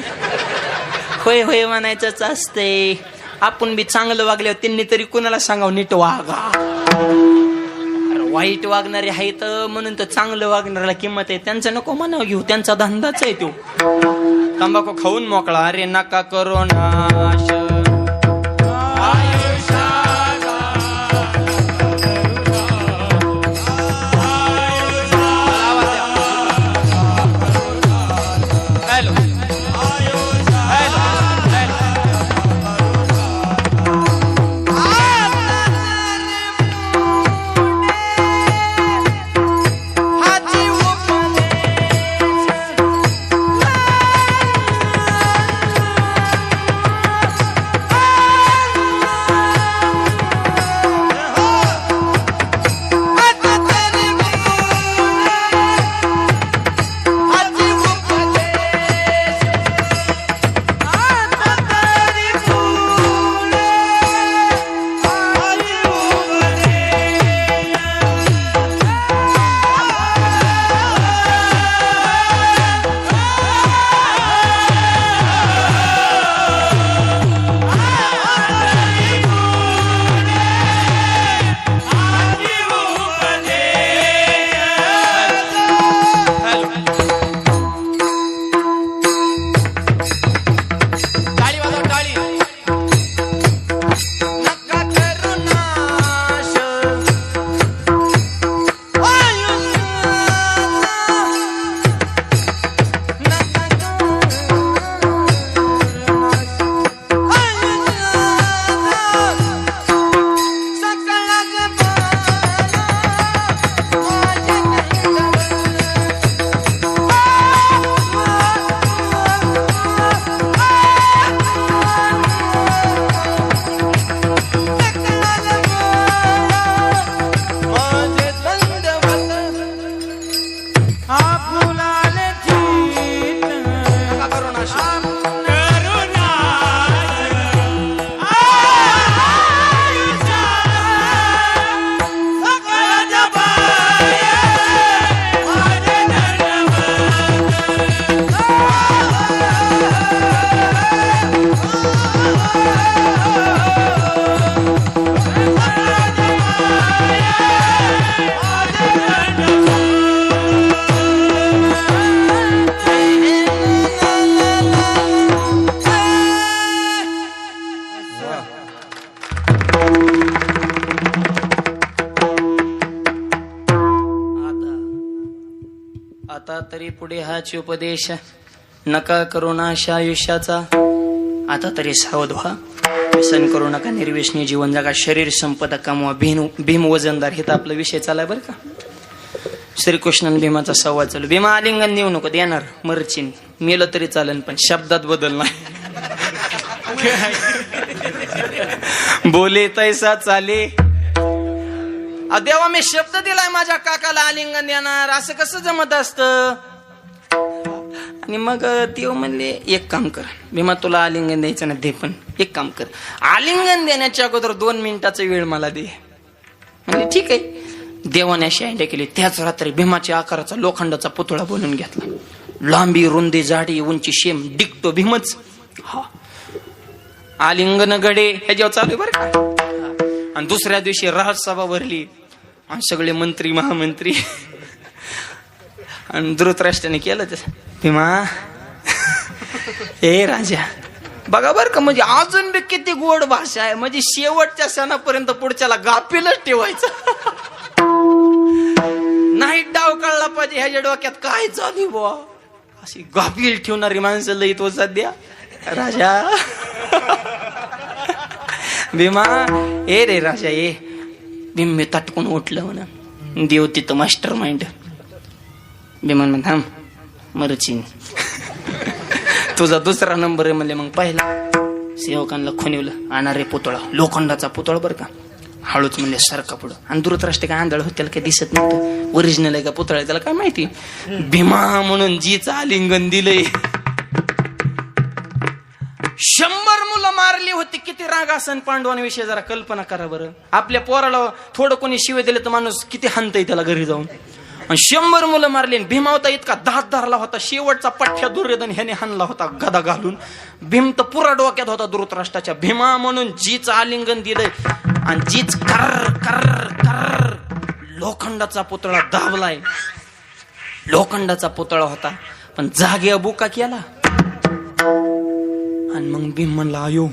होय म्हणायचंच असते. आपण बी चांगलं वागल्यावर त्यांनी तरी कोणाला सांगावं नीट वागा. वाईट वागणारे आहेत म्हणून तर चांगलं वागणाऱ्याला किंमत आहे. त्यांचं नको म्हणावं घेऊ, त्यांचा धंदाच आहे तो. तंबाखू खाऊन मोकळा, अरे नका करो नाश. तरी पुढे हाच उपदेश, नका करू नाश आयुष्याचा, आता तरी सावध व्हा, व्यसन करू नका, निर्व्यसनी जीवन जगा, शरीर संपदा कमवा, भीम वजनदार. हे तर आपला विषय चालाय बरं का. श्रीकृष्ण भीमाचा संवाद चालू. भीमा आलिंगन देऊ नको, देणार मरचिन, मेलं तरी चालेल पण शब्दात बदल नाही. बोले तैसा चाले. देवा मी शब्द दिलाय माझ्या काकाला आलिंगन देणार, असं कसं जमत असतं. आणि मग देव म्हणले एक काम कर भीमा, तुला आलिंगन द्यायचं ना दे, पण एक काम कर, आलिंगन देण्याच्या अगोदर 2 मिनिटाचा वेळ मला दे. म्हणजे ठीक आहे. देवाने अशी आयडिया केली. त्याच रात्री भीमाच्या आकाराचा लोखंडाचा पुतळा बनवून घेतला. लांबी रुंदी जाडी उंची शेम डिक्टो भीमच. हा आलिंगन गडे ह्याच्यावर चालू आहे बरं का. आणि दुसऱ्या दिवशी राजसभा भरली आणि सगळे मंत्री महामंत्री. आणि धृतराष्ट्राने केलं तसं. भीमा हे राजा बघा बर का, म्हणजे अजून बी किती गोड भाषा आहे, म्हणजे शेवटच्या सणापर्यंत पुढच्याला गाफीलच ठेवायचं नाही. डाव कळला पाहिजे ह्याच्या डोक्यात काय चालू बुवा, अशी गाफील ठेवणारी माणसं लई तो सध्या. राजा भीमा ए रे राजा ये. भीम मी तटकून उठलं म्हणा. देव तिथं मास्टर माइंड. भीमान म्हण थांब मरचिन, तुझा दुसरा नंबर आहे म्हणले. मग पहिला सेवकांना खुनिवलं, आणा रे पुतळा, लोखंडाचा पुतळा बरं का. हळूच म्हणले सारखा पुढं. आणि धृतराष्ट्र काय आंधळ होत, त्याला काही दिसत नव्हतं ओरिजिनल आहे का पुतळा आहे त्याला काय माहिती. भीमा म्हणून जीचं आलिंगन दिलंय. 100 मुलं मारली होती. किती राग असन पांडवांविषयी जरा कल्पना करा बरं. आपल्या पोराला थोडं कोणी शिवे दिले तर माणूस किती हाणतय त्याला घरी जाऊन. 100 मुलं मारली. भीमा होता इतका दात धरला होता, शेवटचा पठ्या दुर्योधन ह्याने हाणला होता गदा घालून. भीम तर पुरा डोक्यात होता धृतराष्ट्राच्या. भीमा म्हणून जीच आलिंगन दिलंय आणि जीच कर कर कर लोखंडाचा पुतळा दाबलाय. लोखंडाचा पुतळा होता पण जागे बुका केला. आणि मग भीम म्हणला आयो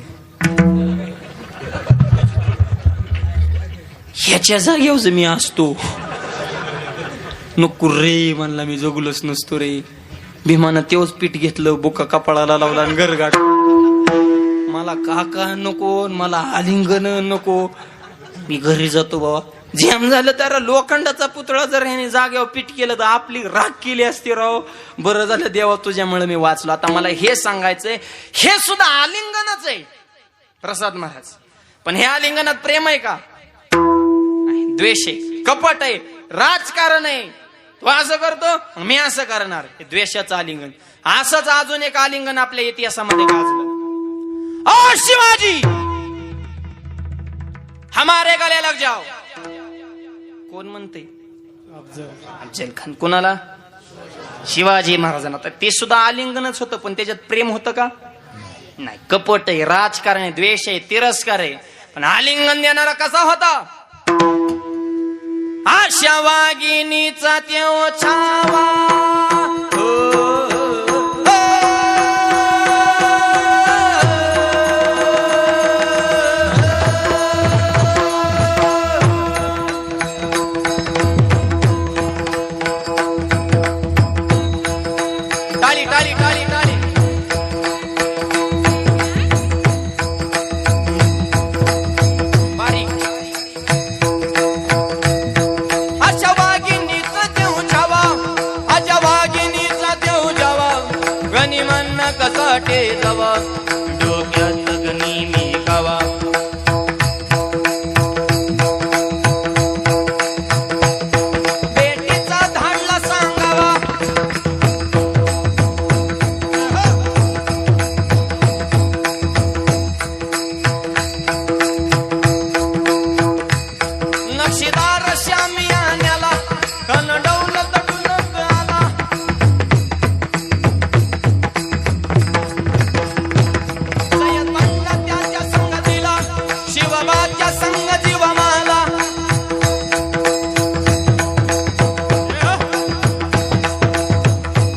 ह्याच्या जागेवर मी असतो. नको रे म्हणला, मी जगलोच नसतो रे. भीमानं तेव्हाच पीठ घेतलं, बुका कपाळाला लावला आणि गरगाट. मला काका नको, मला आलिंगन नको, मी घरी जातो बाबा. जेम झालं तर लोखंडाचा पुतळा जर ह्याने जागेवर पीठ केलं तर आपली राख केली असती राव. बरं झालं देवा तुझ्यामुळे मी वाचलो. आता मला हे सांगायचंय, हे सुद्धा आलिंगनच आहे प्रसाद महाराज. पण हे आलिंगनात प्रेम आहे का? द्वेष आहे, कपट आहे, राजकारण आहे. तो असं करतो मी असं करणार, हे द्वेषाचं आलिंगन. असंच अजून एक आलिंगन आपल्या इतिहासामध्ये गाजलं. ओ शिवाजी हमारे गले लग जाओ. कोण म्हणते? अफजल खान. कोणाला? शिवाजी महाराजांना. तर ते सुद्धा आलिंगनच होतं पण त्याच्यात प्रेम होतं का? नाही. कपट आहे, राजकारण आहे, द्वेष आहे, तिरस्कार आहे. पण आलिंगन देणारा कसा होता? आशा वागिनीचा त्यो छावा. टाळी टाळी टाळी टाळी. बारीक. अशा वागिनीचा देव छावा, अशा वागिनीचा देव जावा, गणी म्हणणं कसा टेजावा, डोक्यात गणी मी गावा. बेटीचा धाडला सांगावा, नक्षीदार श्यामी आण्याला कनडवलं तडून आला. सय्यद म्हणला त्याच्या संगतीला, शिवबाच्या संग जीव माला.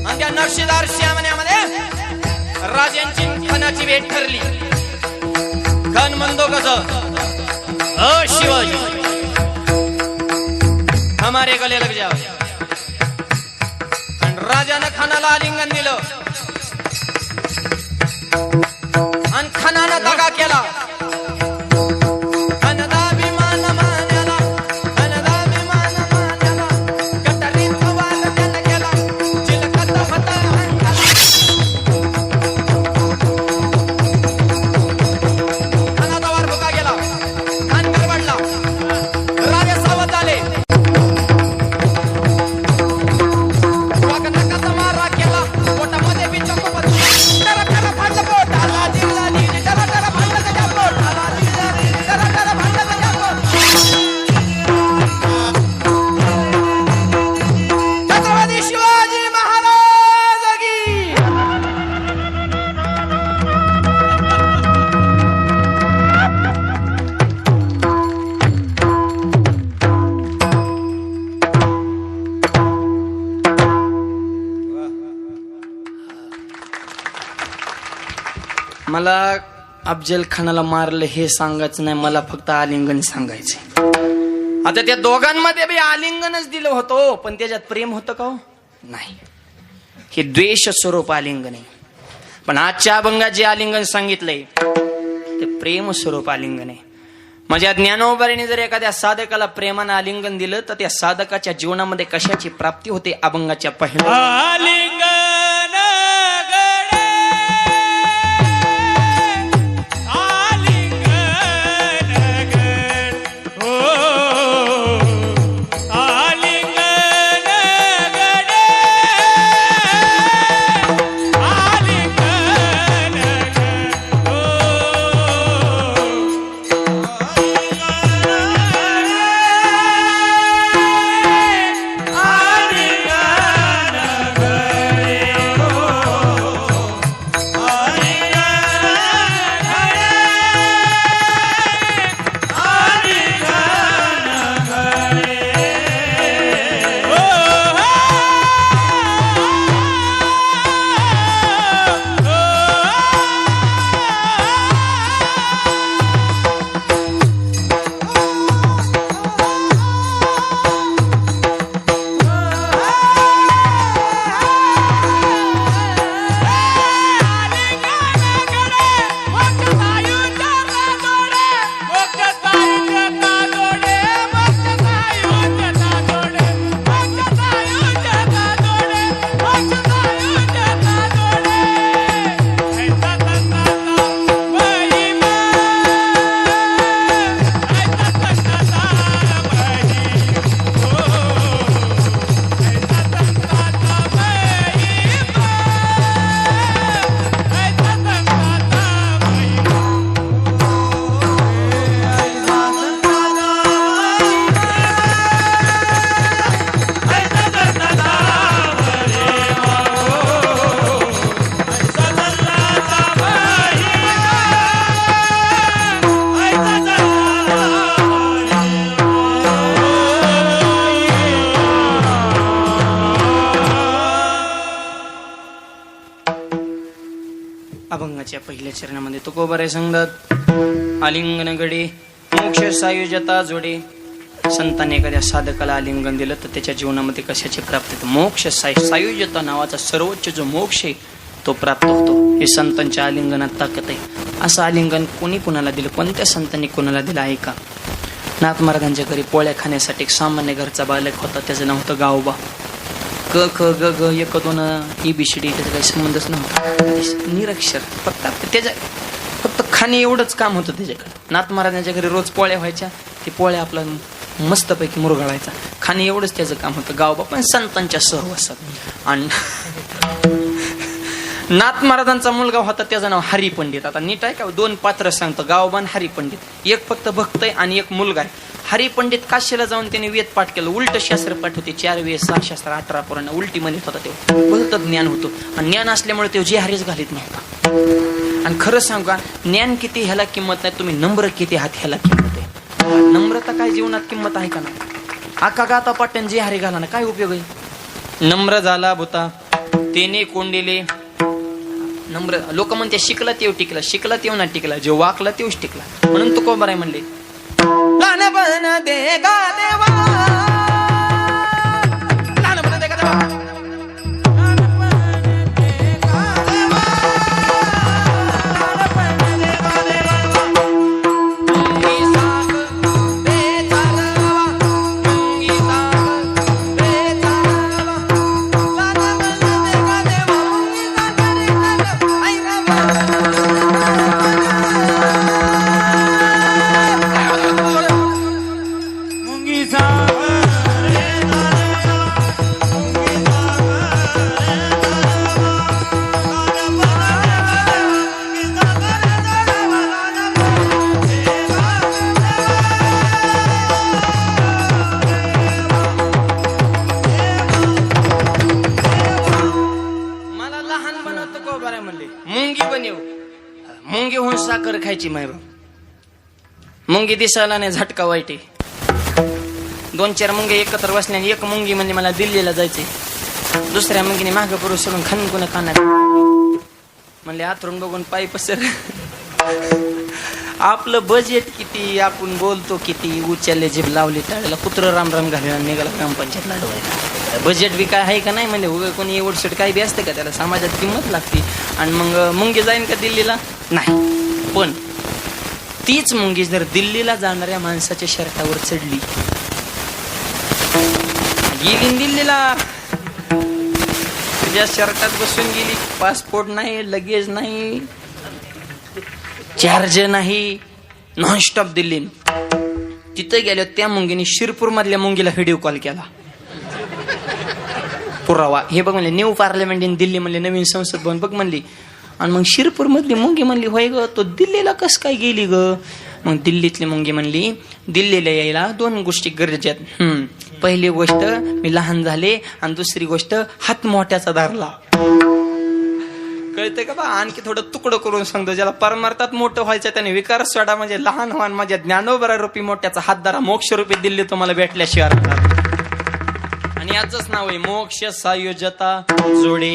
आणि त्या नक्षीदार श्यामण्यामध्ये राजांची खणाची भेट ठरली. खण म्हणतो कसं? अ शिवाजी हमारे गले लग जाओ. आणि राजानं खानाला आलिंगन दिलं आणि खानानं दगा केला. मला अफजल खानाला मारलं हे सांगायचं नाही, मला फक्त आलिंगन सांगायचंय. आता त्या दोघांमध्ये बी आलिंगनच दिलं होतं, पण त्याच्यात प्रेम होतं का हो? नाही, हे द्वेष स्वरूप आलिंगन आहे. पण आजच्या अभंगात जे आलिंगन सांगितलंय ते प्रेम स्वरूप आलिंगन आहे. माझ्या ज्ञानोबारीने जर एखाद्या साधकाला प्रेमानं आलिंगन दिलं तर त्या साधकाच्या जीवनामध्ये कशाची प्राप्ती होते अभंगाच्या पहिल्या
आलिंगन
अभंगाच्या पहिल्या चरणामध्ये तुकोबारे सांगतात आलिंगन गडे मोक्ष सायुजता जोडे. संतांनी एखाद्या साधकाला आलिंगन दिलं तर त्याच्या जीवनामध्ये कशाची प्राप्ती होते? मोक्ष सायुजता नावाचा सर्वोच्च जो मोक्ष आहे तो प्राप्त होतो. हे संतांच्या आलिंगनात ताकद आहे. असं आलिंगन कोणी कुणाला दिलं? कोणत्या संतांनी कुणाला दिलं आहे का? नाथ महाराजांच्या घरी पोळ्या खाण्यासाठी एक सामान्य घरचा बालक होता, त्याचं नाव होतं गावबा. क ख ग ग एक दोन ABCD त्याचा काही संबंधच नव्हता, निरक्षर. फक्त खाणे एवढंच काम होतं त्याच्याकडे. नाथ महाराजांच्या घरी रोज पोळ्या व्हायच्या, ते पोळ्या आपला मस्तपैकी मुरगाळायचा. खाणे एवढंच त्याचं काम होतं. गावबा पण संतांच्या सहवासात. आणि नाथ महाराजांचा मुलगा होता, त्याचं नाव हरी पंडित. आता नीट आहे का, दोन पात्र सांगतो, गावबा आणि हरी पंडित. एक फक्त भक्त आहे आणि एक मुलगा आहे. हरी पंडित काशीला जाऊन त्याने वेद पाठ केलं, उलट शास्त्र पाठ होते, 4 वेद 6 शास्त्र 18 पुराण उलटी म्हणत होता. तेव्हा भलत ज्ञान होतं आणि ज्ञान असल्यामुळे ते जे हरीच घालीत नव्हता. आणि खरं सांगू का, ज्ञान किती ह्याला किंमत नाही, तुम्ही नम्र किती आहात ह्याला किंमत आहे. नम्रता काय जीवनात किंमत आहे का नाही? आका गाता पाट्यान जे हरी घाला ना काय उपयोग आहे? नम्र झाला भूता तेने कोंडिले. नम्र लोक म्हणते शिकला तेव टिकला, शिकला तेव ना टिकला, जे वाकला तेवच टिकला. म्हणून तुकोबाराय म्हणले लहानपण दे गा देवा, लहानपण दे गा देवा, बसायची माय बाप. मुंगी दिसायला नाही, झटका वाईट आहे. 2-4 मुंगे एकत्र बसल्याने एक मुंगी म्हणजे मला दिल्लीला जायचंय. दुसऱ्या मुंगीने मागं पुरुष सोडून खणकुन कानात म्हणले आतरून बघून पायी पसर. आपलं बजेट किती, आपण बोलतो किती, उचलले जीभ लावली टाळायला, कुत्र राम राम घालून निघाला ग्रामपंचायत लढवायला. बजेट बी काय आहे का नाही म्हणजे उगा कोणी एवढसट काही बी असते का, त्याला समाजात किंमत लागते. आणि मग मुंगी जाईन का दिल्लीला? नाही. पण तीच मुंगी जर दिल्लीला जाणाऱ्या माणसाच्या शर्टावर चढली, गेली दिल्लीला, तुझ्या शर्टात बसून गेली, पासपोर्ट नाही, लगेज नाही, चार्ज नाही, नॉनस्टॉप दिल्ली. तिथे गेलो त्या मुंगीने शिरपूर मधल्या मुंगीला व्हिडिओ कॉल केला. पुरावा हे बघ म्हणले, न्यू पार्लमेंट इन दिल्ली म्हणले, नवीन संसद भवन बघ म्हणली. आणि मग शिरपूर मधली मुंगी म्हणली, होय ग, तो दिल्लीला कस काय गेली ग? मग दिल्लीतली मुंगी म्हणली, दिल्लीला यायला 2 गोष्टी गरजेत. पहिली गोष्ट मी लहान झाले, आणि दुसरी गोष्ट हात मोठ्याचा धरला. कळतंय का बा? आणखी थोडं तुकडं करून सांगतो, ज्याला परमार्थात मोठं व्हायचं त्याने विकार सोडा, म्हणजे लहान व्हान, माझ्या ज्ञानोबरा रूपी मोठ्याचा हात धरा, मोक्ष रूपी दिल्ली तुम्हाला भेटल्याशिवाय. आणि याचंच नाव आहे मोक्ष सायुजता जोडे.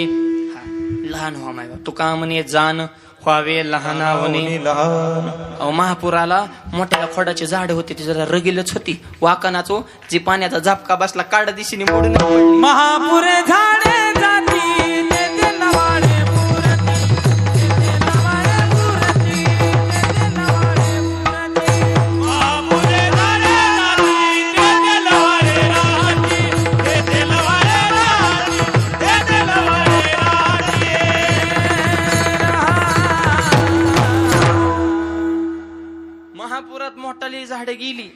लहान व्हा माय तुका म्हणे, जाण व्हावे लहानावणे. अहो महापुराला मोठ्या खोडाची झाड होती, ती जरा रगीलच होती, वाकनाचो जी पाण्याचा झपका बसला, काढ दिशेने मोडून पडली.
महापुरे झाडे जाती तेथे लवाळे पुरती, तेथे लवाळे पुरती, तेथे लवाळे पुरती. महापुरे झाडे जाती तेथे लवाळे राहती, तेथे लवाळे राहती, तेथे लवाळे राहती.
महापुरात मोठाली झाडं गेली,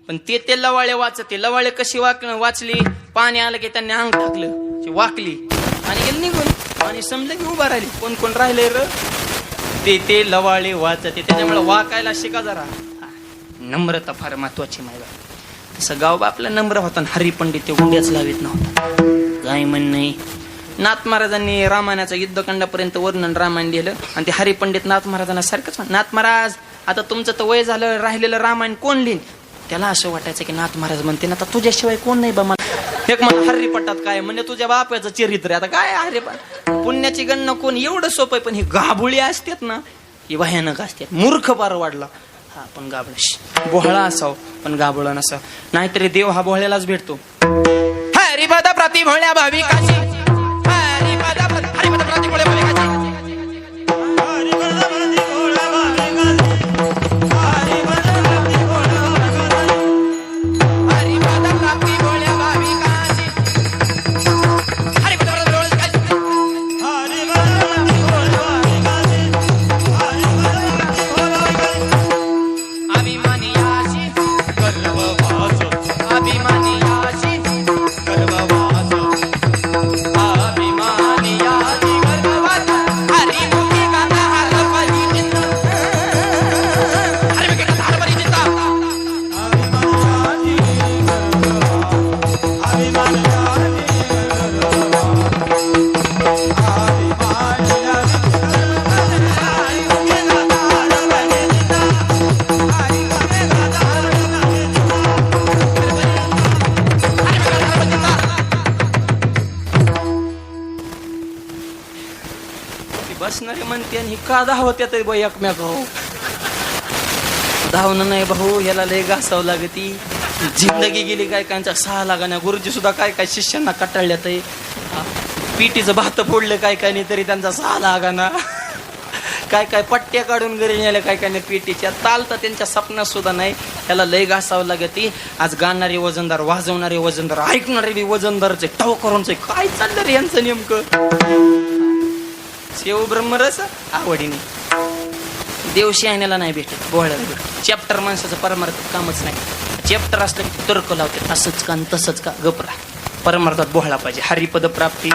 पण ते लवाळे वाचते. लवाळे कशी वाचली? पाणी आलं की त्यांनी अंग टाकलं, वाकली आणि गेली निघून. आणि समजा की उभा राहिली. कोण कोण राहिले र? ते लवाळे वाचते. त्याच्यामुळे वाकायला शिका जरा. नम्रता फार महत्वाची माहिती. तसं गाव आपला नम्र होता, हरी पंडित ते गुंड्याच लावित नव्हता. काय म्हण नाही. नाथ महाराजांनी रामायणाचं युद्धकांडापर्यंत वर्णन रामायण लिहिलं, आणि ते हरी पंडित नाथ महाराजांना सारखंच, नाथ महाराज आता तुमचं तर वय झालं, राहिलेलं रामायण कोण लिहिन? त्याला असं वाटायचं की नाथ महाराज म्हणते ना, आता तुझ्याशिवाय कोण नाही बा. मला एक मला हरिपटात काय म्हणजे तुझ्या बापाचं चरित्र. आता काय हरे पुण्याची गणना कोण? एवढं सोपं आहे. पण ही गाभुळी असतात ना, ही भयानक असतात. मूर्ख पार वाढला. हा पण गाबळ बोहळा असाव, पण गाबळ नसाव. नाहीतरी देव हा बोहळ्यालाच भेटतो. हरिपदा प्रति भोळ्या भाविकाची, हरिपदा प्रति भोळ्या भाविकाची. बसणारे म्हणते आणि का धावत्यात बाई एकमेकावर? धावणं नाही भाऊ, याला लय घासावं लागती. जिंदगी गेली काय कायचा 6 लागाण्या. गुरुजी सुद्धा काय काय शिष्यांना कटाळल्यात. पिटीचं भात फोडलं काय काय नाही तरी त्यांचा 6 लागाना. काय काय पट्ट्या काढून घरी नेल्या काय काय नाही पिटीच्या. तालता त्यांच्या सपनात सुद्धा नाही. त्याला लय घासावं लागती. आज गाणारे वजनदार, वाजवणारे वजनदार, ऐकणारे बी वजनदारचे, टाव करूनचे. काय चाललं रे यांचं नेमकं? शेव ब्रह्मरस आवडीने. देव शहाण्याला नाही भेटत, बोहळ्याला भेटत. चॅप्टर माणसाचं परमार्थात कामच नाही. चॅप्टर असलं की तर्क लावते, असंच का तसंच का, गपरा. परमार्थात बोहळा पाहिजे. हरिपद प्राप्ती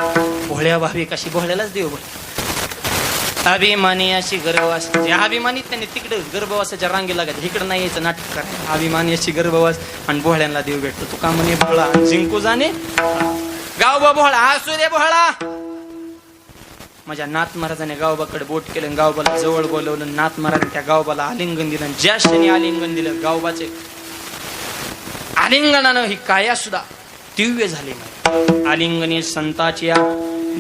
भोळ्या भाविकाशी, बोहळ्यालाच देव भेट. अभिमानी अशी गर्भवास. अभिमानी त्यांनी तिकडे गर्भवासाच्या रांगी लागायचं, इकडे नाही यायचं नाटक करायचं. अभिमानी अशी गर्भवास आणि बोहळ्यांना देव भेटतो. तू का म्हणे बोहळा जिंकू जाणे गाव बा बोहळा, असू दे बोहळा. माझ्या नाथ महाराजाने गावबाकडे बोट केलं, गावबाला जवळ बोलवलं. नाथ महाराजाने त्या गावबाला आलिंगन दिलं. ज्या क्षणी आलिंगन दिलं, गावबाचे आलिंगनानं ही काया सुद्धा दिव्य झाली. आलिंगने संताची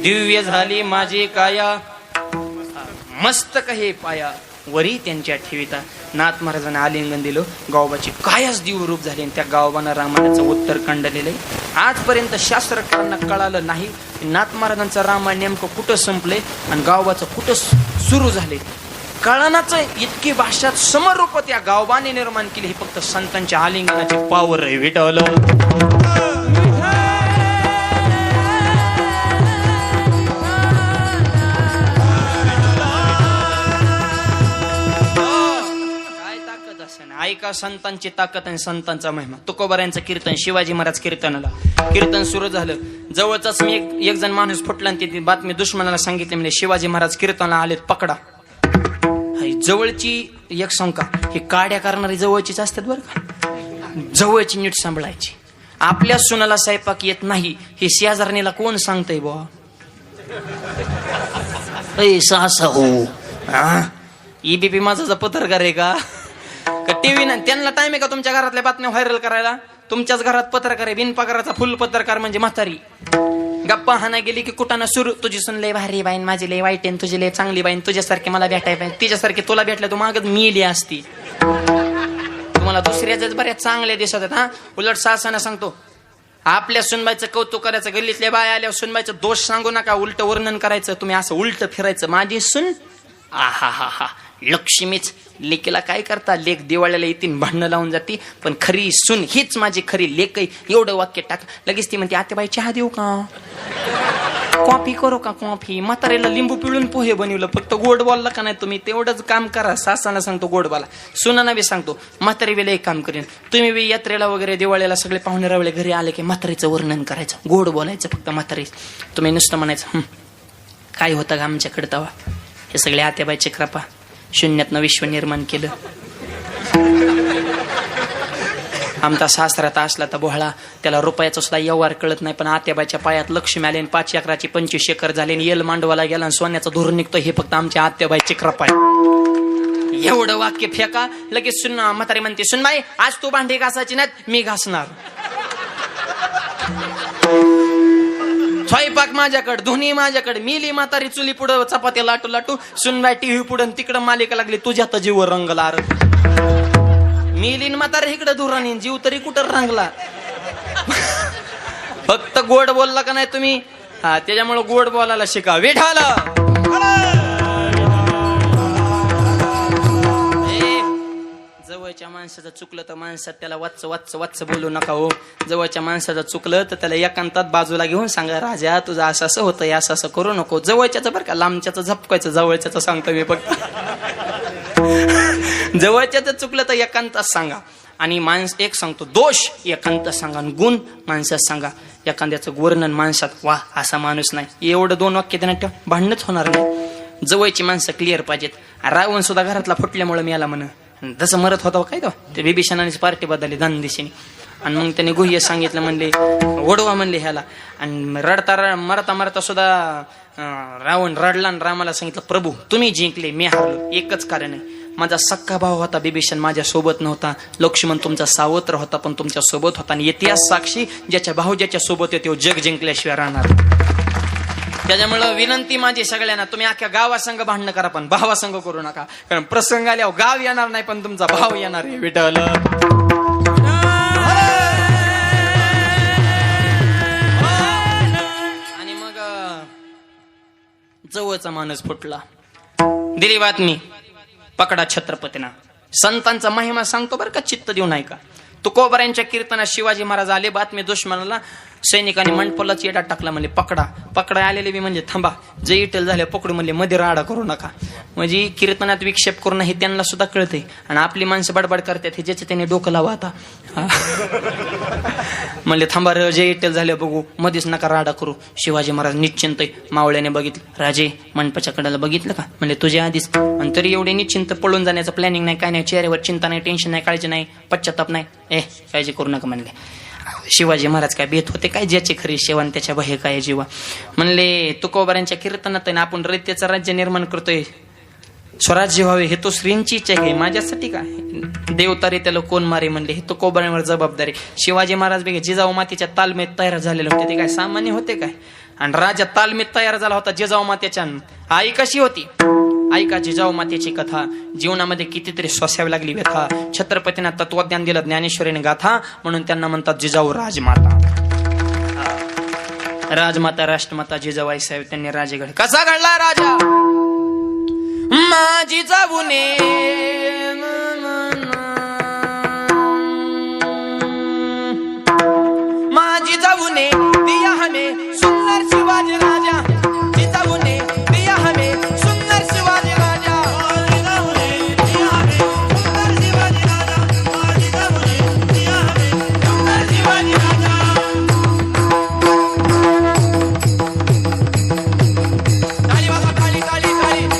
दिव्य झाली माझी काया, मस्तक हे पाया वरी त्यांच्या ठेविता. नाथ महाराजांना आलिंगन दिलं, गावबाची कायाच दिव्य रूप झाली. त्या गावबानं रामायणाचं उत्तर काढलेलं आहे. आजपर्यंत शास्त्रकारांना कळालं नाही नाथ महाराजांचं रामायण नेमकं कुठं संपले आणि गावबाचं कुठं सुरू झाले. कळणाचं इतकी भाषात समरूप त्या गावबाने निर्माण केली. हे फक्त संतांच्या आलिंगनाची पावर आहे. विठ्ठल ऐका संतांची ताकद आणि संतांचा महिमा. तुकोबारायांचं कीर्तन, शिवाजी महाराज कीर्तनाला कीर्तन सुरू झालं. जवळचाच मी एक जण माणूस फुटला आणि ती बातमी दुश्मनाला सांगितली. म्हणजे शिवाजी महाराज कीर्तनाला आलेत, पकडा. जवळची एक शंका, ही काड्या करणारी जवळचीच असतात बरं का. जवळची नीट सांभाळायची. आपल्या सुनाला स्वयंपाक येत नाही हे शेजारणीला कोण सांगतय बुवा. सासा हो ईबीपी माझा पत्रकार आहे का टीव्ही नाही त्यांना टाइम आहे का तुमच्या घरातल्या बातम्या व्हायरल करायला. तुमच्याच घरात पत्रकार आहे, बिनपगाराचा फुल पत्रकार म्हणजे म्हातारी. गप्पा हाना गेली की कुठाना सुरू, तुझी सुन लय भारी बाईन, माझी लय वाईट आहे, तुझी लय चांगली बाईन, तुझ्यासारखे मला भेटाय पाहिजे, तिच्यासारखे तुला भेटलं तू मागत मिली असती. तुम्हाला दुसऱ्याच बऱ्याच चांगल्या दिसत आहेत. हा उलट सासाना सांगतो, आपल्या सुनबाईचं कौतुक करायचं, गल्लीतल्या बाय आल्यावर सुनबाईचं दोष सांगू नका, उलट वर्णन करायचं. तुम्ही असं उलट फिरायचं, माझी सुन आहा हा हा लक्ष्मीच. लेकीला काय करता, लेक दिवाळीला येतील भांडणं लावून जाते, पण खरी सुन हीच माझी खरी लेक आहे. एवढं वाक्य टाक, लगेच ती म्हणते आतेबाई चहा देऊ का, कॉफी करू का, कॉफी. म्हातारेला लिंबू पिळून पोहे बनवलं, फक्त गोड बोलला का नाही तुम्ही, तेवढंच काम करा. सासाला सांगतो गोड बोला, सुनाना बी सांगतो म्हातारी वेळेला एक काम करेन. तुम्ही बी यात्रेला वगैरे दिवाळीला सगळे पाहुणे रावळे घरी आले की म्हातारीचं वर्णन करायचं, गोड बोलायचं फक्त म्हातारी. तुम्ही नुसतं म्हणायचं काय होतं का आमच्याकडे तवा, हे सगळे आतेबाईची कृपा, शून्यातनं विश्व निर्माण केलं. आमचा सासरात असला तर बोहळा, त्याला रुपयाचा सुद्धा व्यवहार कळत नाही, पण आत्याबाईच्या पायात लक्ष्मी आले, 5 एकराची 25 एकर झाले, येल मांडवाला गेला आणि सोन्याचं धूर निघतो. हे फक्त आमच्या आत्याबाईची कृपा आहे. एवढं वाक्य फेका, लगेच सुन म्हातारी म्हणते, सुनबाई आज तू भांडी घासायची नाहीत, मी घासणार. स्वयंपाक माझ्याकडे, धुनी माझ्याकडे. मिली म्हातारी चुली पुढं चपात्या लाटू लाटू, सुनबाई टीव्ही पुढं, तिकडं मालिका लागली, तुझ्या जीव रंगला. मिलीन म्हातारी इकडं धुरानी, जीव तरी कुठं रंगला. फक्त गोड बोलला का नाही तुम्ही, हा त्याच्यामुळे गोड बोलायला शिका. विठाला जवळच्या माणसाचं चुकलं तर माणसात त्याला वाच वाच वाच बोलू नका हो. जवळच्या माणसाचं चुकलं तर त्याला एकांतात बाजूला घेऊन सांगा, राजा तुझं असं असं होतं, असं असं करू नको. जवळच्याच बरं का, लांबच्याच झपकायचं, जवळच्याच सांगतो मी फक्त. जवळच्याच चुकलं तर एकांतात सांगा. आणि माणस एक सांगतो, दोष एकांतात सांगा, गुण माणसात सांगा. एखाद्याचं वर्णन माणसात, वा असा माणूस नाही, एवढं 2 वाक्य देण्यात ठेवा, भांडणच होणार नाही. जवळची माणसं क्लिअर पाहिजेत. रावण सुद्धा घरातला फुटल्यामुळे मी आला म्हण, तसं मरत होता काय तो, ते बिभीषणानेच पार्टी बदलली धन दिशेने. आणि मग त्याने गुह्य सांगितलं, म्हणले ओढवा म्हणले ह्याला. आणि रडता मरता मरता सुद्धा रावण रडला आणि रामाला सांगितलं, प्रभू तुम्ही जिंकले, मी हारलो. एकच कारण आहे, माझा सक्का भाव होता बिभीषण, माझ्या सोबत नव्हता. लक्ष्मण तुमचा सावत्र होता, पण तुमच्या सोबत होता. आणि इतिहास साक्षी, ज्याच्या भाऊ ज्याच्या सोबत येतो जग जिंकल्याशिवाय राहणार. त्याच्यामुळं विनंती माझी सगळ्यांना, तुम्ही अख्ख्या गावासंग भांडणं करा, पण भावासंग करू नका. कारण प्रसंग आल्यावर गाव येणार नाही, पण तुमचा भाव येणार आहे. विठ्ठल आणि मग जवळचा माणूस फुटला, दिली बातमी, पकडा छत्रपतींना. संतांचा महिमा सांगतो बरं का, चित्त देऊ नाही का. तुकोबारायांच्या कीर्तनात शिवाजी महाराज आले, बातमी दुश्मनाला, सैनिकांनी मंडपलाच येडा टाकला, म्हणले पकडा. पकडा आलेले बी म्हणजे थांबा, जे इटल झाले पकडू म्हणले, मध्ये राडा करू नका. म्हणजे कीर्तनात विक्षेप करून हे त्यांना सुद्धा कळते. आणि आपली माणसं बडबड करतात, हे ज्याचे त्याने डोकं लावा आता. म्हणले थांबा र, जे इटल झाले बघू, मध्येच नका राडा करू. शिवाजी महाराज निश्चिंत मावळ्याने बघितलं, राजे मंडपाच्या कडाला बघितलं का, म्हणले तुझ्या आधीच. आणि तरी एवढे निश्चिंत, पळून जाण्याचं प्लॅनिंग नाही, काय नाही, चेहऱ्यावर चिंता नाही, टेन्शन नाही, काळजी नाही, पश्चाताप नाही. काळजी करू नका म्हणले. शिवाजी महाराज काय बेत होते काय, ज्याची खरी सेवा आणि त्याच्या भय काय जीवा. म्हणले तुकोबारांच्या कीर्तनात आहे ना आपण रयतेचं राज्य निर्माण करतोय, स्वराज्य व्हावे हे तो श्रींची इच्छा आहे, माझ्यासाठी काय देवतारे त्याला कोण मारे म्हणले, हे तो कोबाऱ्यांवर जबाबदारी. शिवाजी महाराज बेगे जिजाऊ मातेच्या तालमेत तयार झालेले होते, ते काय सामान्य होते काय. आणि राजा तालमेत तयार झाला होता जिजाऊ मातेच्या. आई कशी होती ऐका जिजाऊ मातेची कथा, जीवनामध्ये कितीतरी सोसावी लागली व्यथा. छत्रपतींना तत्वज्ञान दिलं ज्ञानेश्वरीने गाथा, म्हणून त्यांना म्हणतात जिजाऊ राजमाता. राजमाता राष्ट्रमाता जिजाबाई साहेब त्यांनी राजेगड कसा घडला राजा. माझी जाऊने माझी जाऊने दिया हमें सुंदर शिवाजी राजा, जिजाऊने दिया हमें सुंदर शिवाजी राजा. ताली वाजवा, ताली ताली ताली.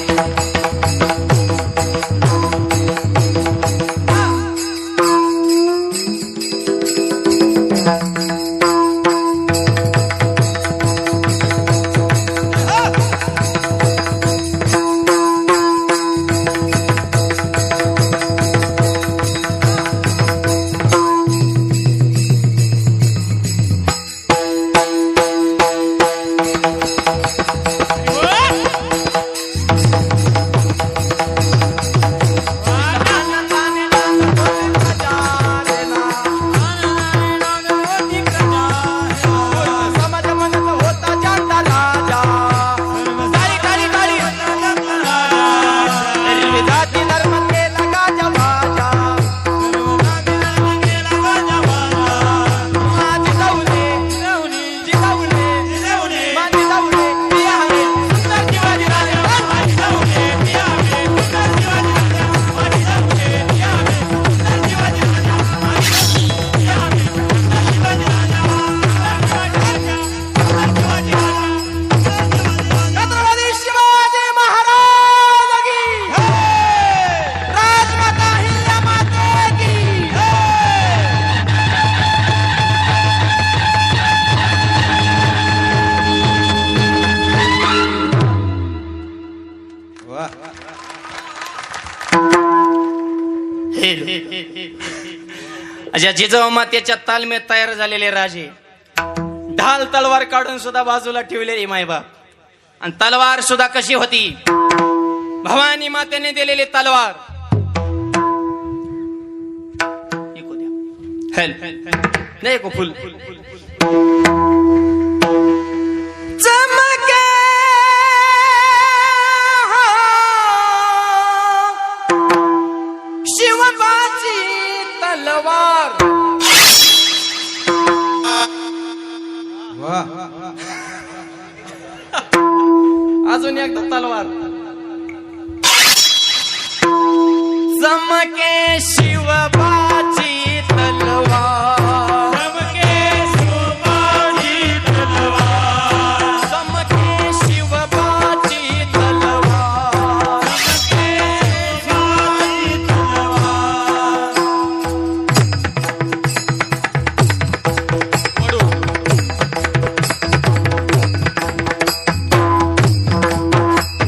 अशा जिजाऊ मातेच्या तालमेत तयार झालेले राजे, ढाल तलवार काढून सुद्धा बाजूला ठेवलेली मायबाप. आणि तलवार सुद्धा कशी होती, भवानी मातेने दिलेली तलवार. नाही को फुल चमके शिवबाची तलवार. अजून एकदा तलवार. चमके शिवबाची तलवार, चमके शिवबाची तलवार.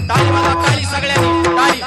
ताली वाजवा, ताली सगळ्यांनी, ताली.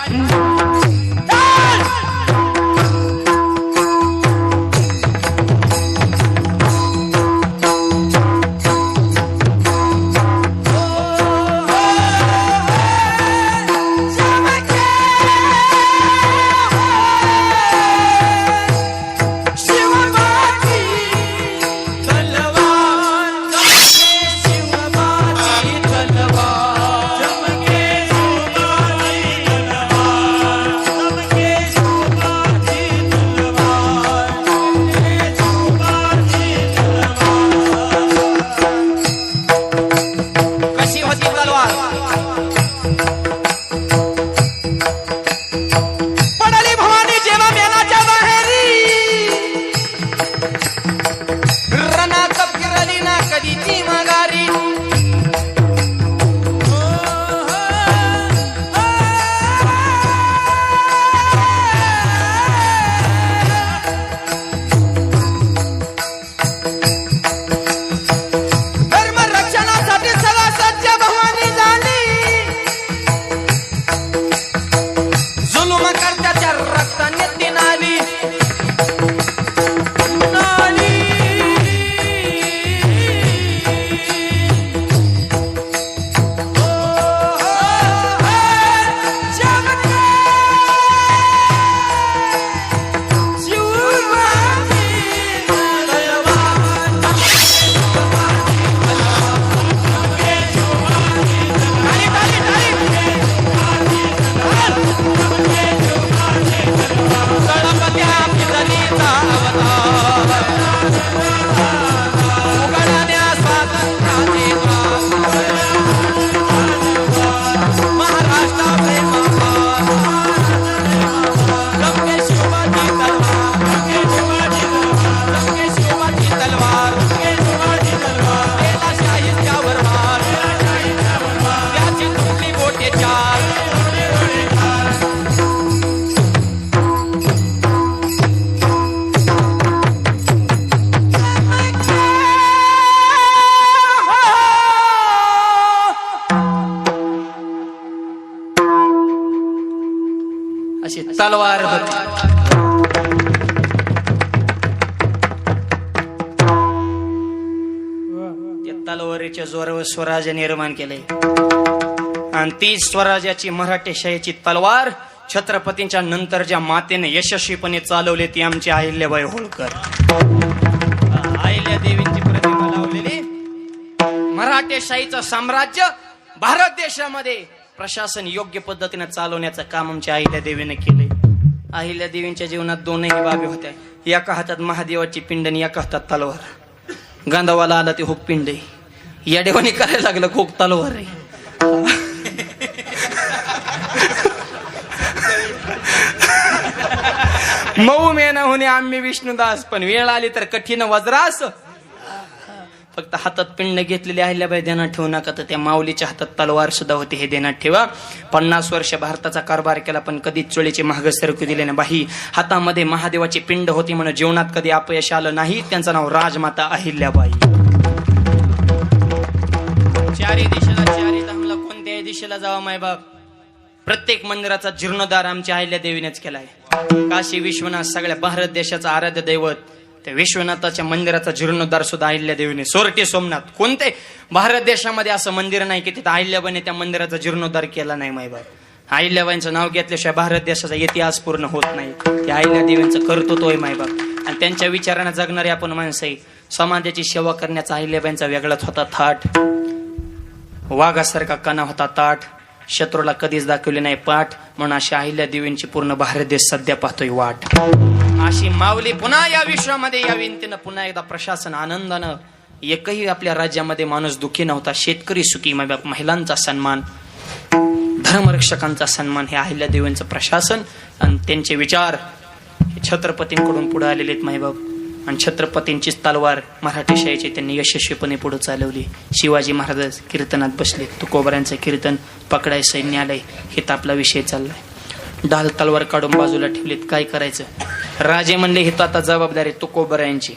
तलवार होती. त्या तलवारीच्या जोरावर स्वराज्य निर्माण केले आणि ती स्वराज्याची मराठेशाहीची तलवार छत्रपतींच्या नंतर ज्या मातेने यशस्वीपणे चालवली ती आमची अहिल्याबाई होळकर. अहिल्या देवींची प्रतिमा लावलेली मराठेशाहीचं साम्राज्य भारत देशामध्ये प्रशासन योग्य पद्धतीने चालवण्याचं काम आमच्या अहिल्या देवीने केले. अहिल्या देवींच्या जीवनात दोनही बाबी होत्या. एका हातात महादेवाची पिंड आणि एका हातात तलवार. गांधावाला आला ते हुक पिंड आहे, या देवानी करायला लागलं खूप तलवार आहे. मऊ मेना होणे आम्ही विष्णुदास, पण वेळ आली तर कठीण वज्रास. फक्त हातात पिंड घेतलेली अहिल्याबाई ध्यानात ठेवू नका, तर त्या माऊलीच्या हातात तलवार सुद्धा होती हे ध्यानात ठेवा. 50 वर्ष भारताचा कारभार केला पण कधीच चोळीची महाग सरकू दिले नाही. बाई हातामध्ये महादेवाची पिंड होती म्हणून जीवनात कधी अपयश आलं नाही. त्यांचं नाव राजमाता अहिल्याबाई. चारी दिशेला चारी धामला कोणत्याही दिशेला जावा मायबाप, प्रत्येक मंदिराचा जीर्णोद्धार आमच्या अहिल्या देवीनेच केलाय. काशी विश्वनाथ सगळ्या भारत देशाचा आराध्य दैवत, त्या विश्वनाथाच्या मंदिराचा जीर्णोद्धार सुद्धा अहिल्या देवीने. सोरटी सोमनाथ, कोणते भारत देशामध्ये असं मंदिर नाही की तिथं अहिल्याबाईने त्या मंदिराचा जीर्णोद्धार केला नाही मायबाप. अहिल्याबाईंचं नाव घेतल्याशिवाय भारत देशाचा इतिहास पूर्ण होत नाही. त्या अहिल्या देवींचं कर्तृत्व आहे मायबाप. आणि त्यांच्या विचाराने जगणारे आपण माणसं आहे. समाजाची सेवा करण्याचा अहिल्याबाईंचा वेगळाच होता थाट. वाघासारखा काना होता ताट, शत्रूला कधीच दाखवले नाही पाठ, म्हणून अशी अहिल्या देवींची पूर्ण भारत देश सध्या पाहतोय वाट. अशी माऊली पुन्हा या विश्वामध्ये यावी, तिनं पुन्हा एकदा प्रशासन आनंदानं. एकही आपल्या राज्यामध्ये माणूस दुखी नव्हता. शेतकरी सुखी, महिलांचा सन्मान, धर्मरक्षकांचा सन्मान, हे अहिल्या देवींचं प्रशासन आणि त्यांचे विचार छत्रपतींकडून पुढे आलेले आहेत मायबाप. आणि छत्रपतींचीच तलवार मराठेशाहीची त्यांनी यशस्वीपणे पुढे चालवली. शिवाजी महाराज कीर्तनात बसले, तुकोबऱ्यांचं कीर्तन, पकडाय सैन्य आलंय, हे तर आपला विषय चाललाय. ढाल तलवार काढून बाजूला ठेवलीत, काय करायचं. राजे म्हणले हे तर आता जबाबदारी तुकोबऱ्यांची,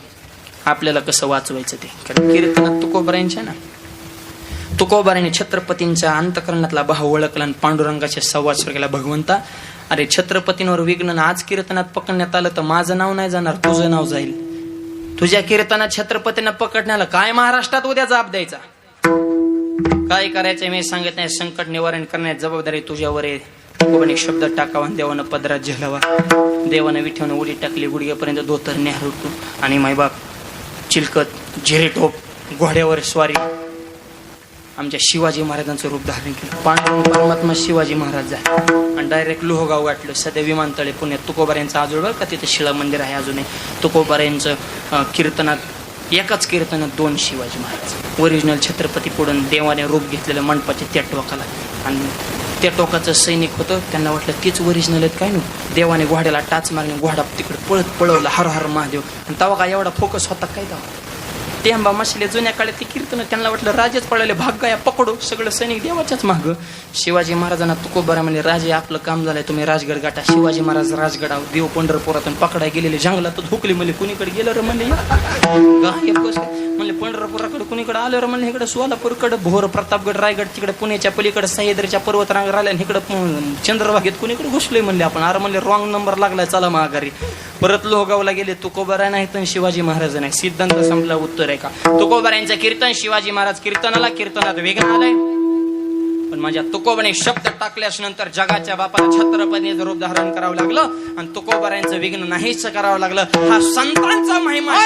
आपल्याला कसं वाचवायचं ते. कारण कीर्तनात तुकोबऱ्यांच्या ना, तुकोबऱ्याने छत्रपतींच्या अंतकरणातला भाव ओळखला आणि पांडुरंगाच्या संवाद सुरू केला. भगवंता, अरे छत्रपतींवर विघ्न आज कीर्तनात पकडण्यात आलं तर माझं नाव नाही जाणार, तुझं नाव जाईल. तुझ्या कीर्तनात छत्रपतींना पकडण्याला काय महाराष्ट्रात उद्या जाब द्यायचा, काय करायचं मी सांगत नाही. संकट निवारण करण्याची जबाबदारी तुझ्यावर आहे. कोणी शब्द टाकावा, देवानं पदरात झेलावा. देवानं विठेवनं उडी टाकली, गुडघ्यापर्यंत धोतर न्याहळतो. आणि मायबाप चिलकत, झिरे टोप, घोड्यावर स्वारी, आमच्या शिवाजी महाराजांचं रूप धारण केलं. पांडुरंग परमात्मा शिवाजी महाराज झाले आणि डायरेक्ट लोहगाव गाठलं. सध्या विमानतळे पुण्यात. तुकोबाऱ्यांचं आजोळ बरं का, तिथे शिळा मंदिर आहे अजूनही. तुकोबाऱ्यांचं कीर्तनात, एकाच कीर्तनात 2 शिवाजी महाराज. ओरिजिनल छत्रपती पुढून देवाने रूप घेतलेलं मंडपाच्या त्या टोकाला. आणि त्या टोकाचं सैनिक होतं, त्यांना वाटलं तेच ओरिजिनल आहेत काय नो. देवाने घोड्याला टाच मारली, घोडा तिकडे पळवला, हर हर महादेव. आणि तेव्हा काय एवढा फोकस होता काय तेव्हा. टेंबा मसले जुन्या काळात ते कीर्तन, त्यांना वाटलं राजेच पळाले, भाग गाया पकडो, सगळं सैनिक देवाच्याच माग. शिवाजी महाराजांना तुकोबारा म्हणले, राजे आपलं काम झालंय, तुम्ही राजगड गाठा. शिवाजी महाराज राजगडावर, देव पंढरपुरातून पकडाय गेलेले, जंगलातच हुकले. म्हणले कुणीकडे गेलं रे म्हणले, म्हणले पंढरपुराकडे कुणीकडे आलं रे म्हणले, इकडे सोलापूरकडे, भोर, प्रतापगड, रायगड, तिकडे पुण्याच्या पलीकडे सह्याद्रीच्या पर्वतरांग राहिल्या, इकडे चंद्रभागेत कुणीकडे घुसले म्हणले आपण. अरे म्हणले रॉंग नंबर लागलाय, चला माघारी. परत लोहगावला गेले. तुकोबारा नाही तर शिवाजी महाराज नाही. सिद्धांत संपला. उत्तर आहे का, तुकोबाऱ्यांचं कीर्तन, शिवाजी महाराज कीर्तनाला, कीर्तनात वेगन आलंय. पण माझ्या तुकोबाने शब्द टाकल्यास नंतर जगाच्या बापाला छत्रपतीचं रूप धारण करावं लागलं आणि तुकोबाऱ्यांचं विघ्न नाहीच करावं लागलं. हा संतांचा महिमा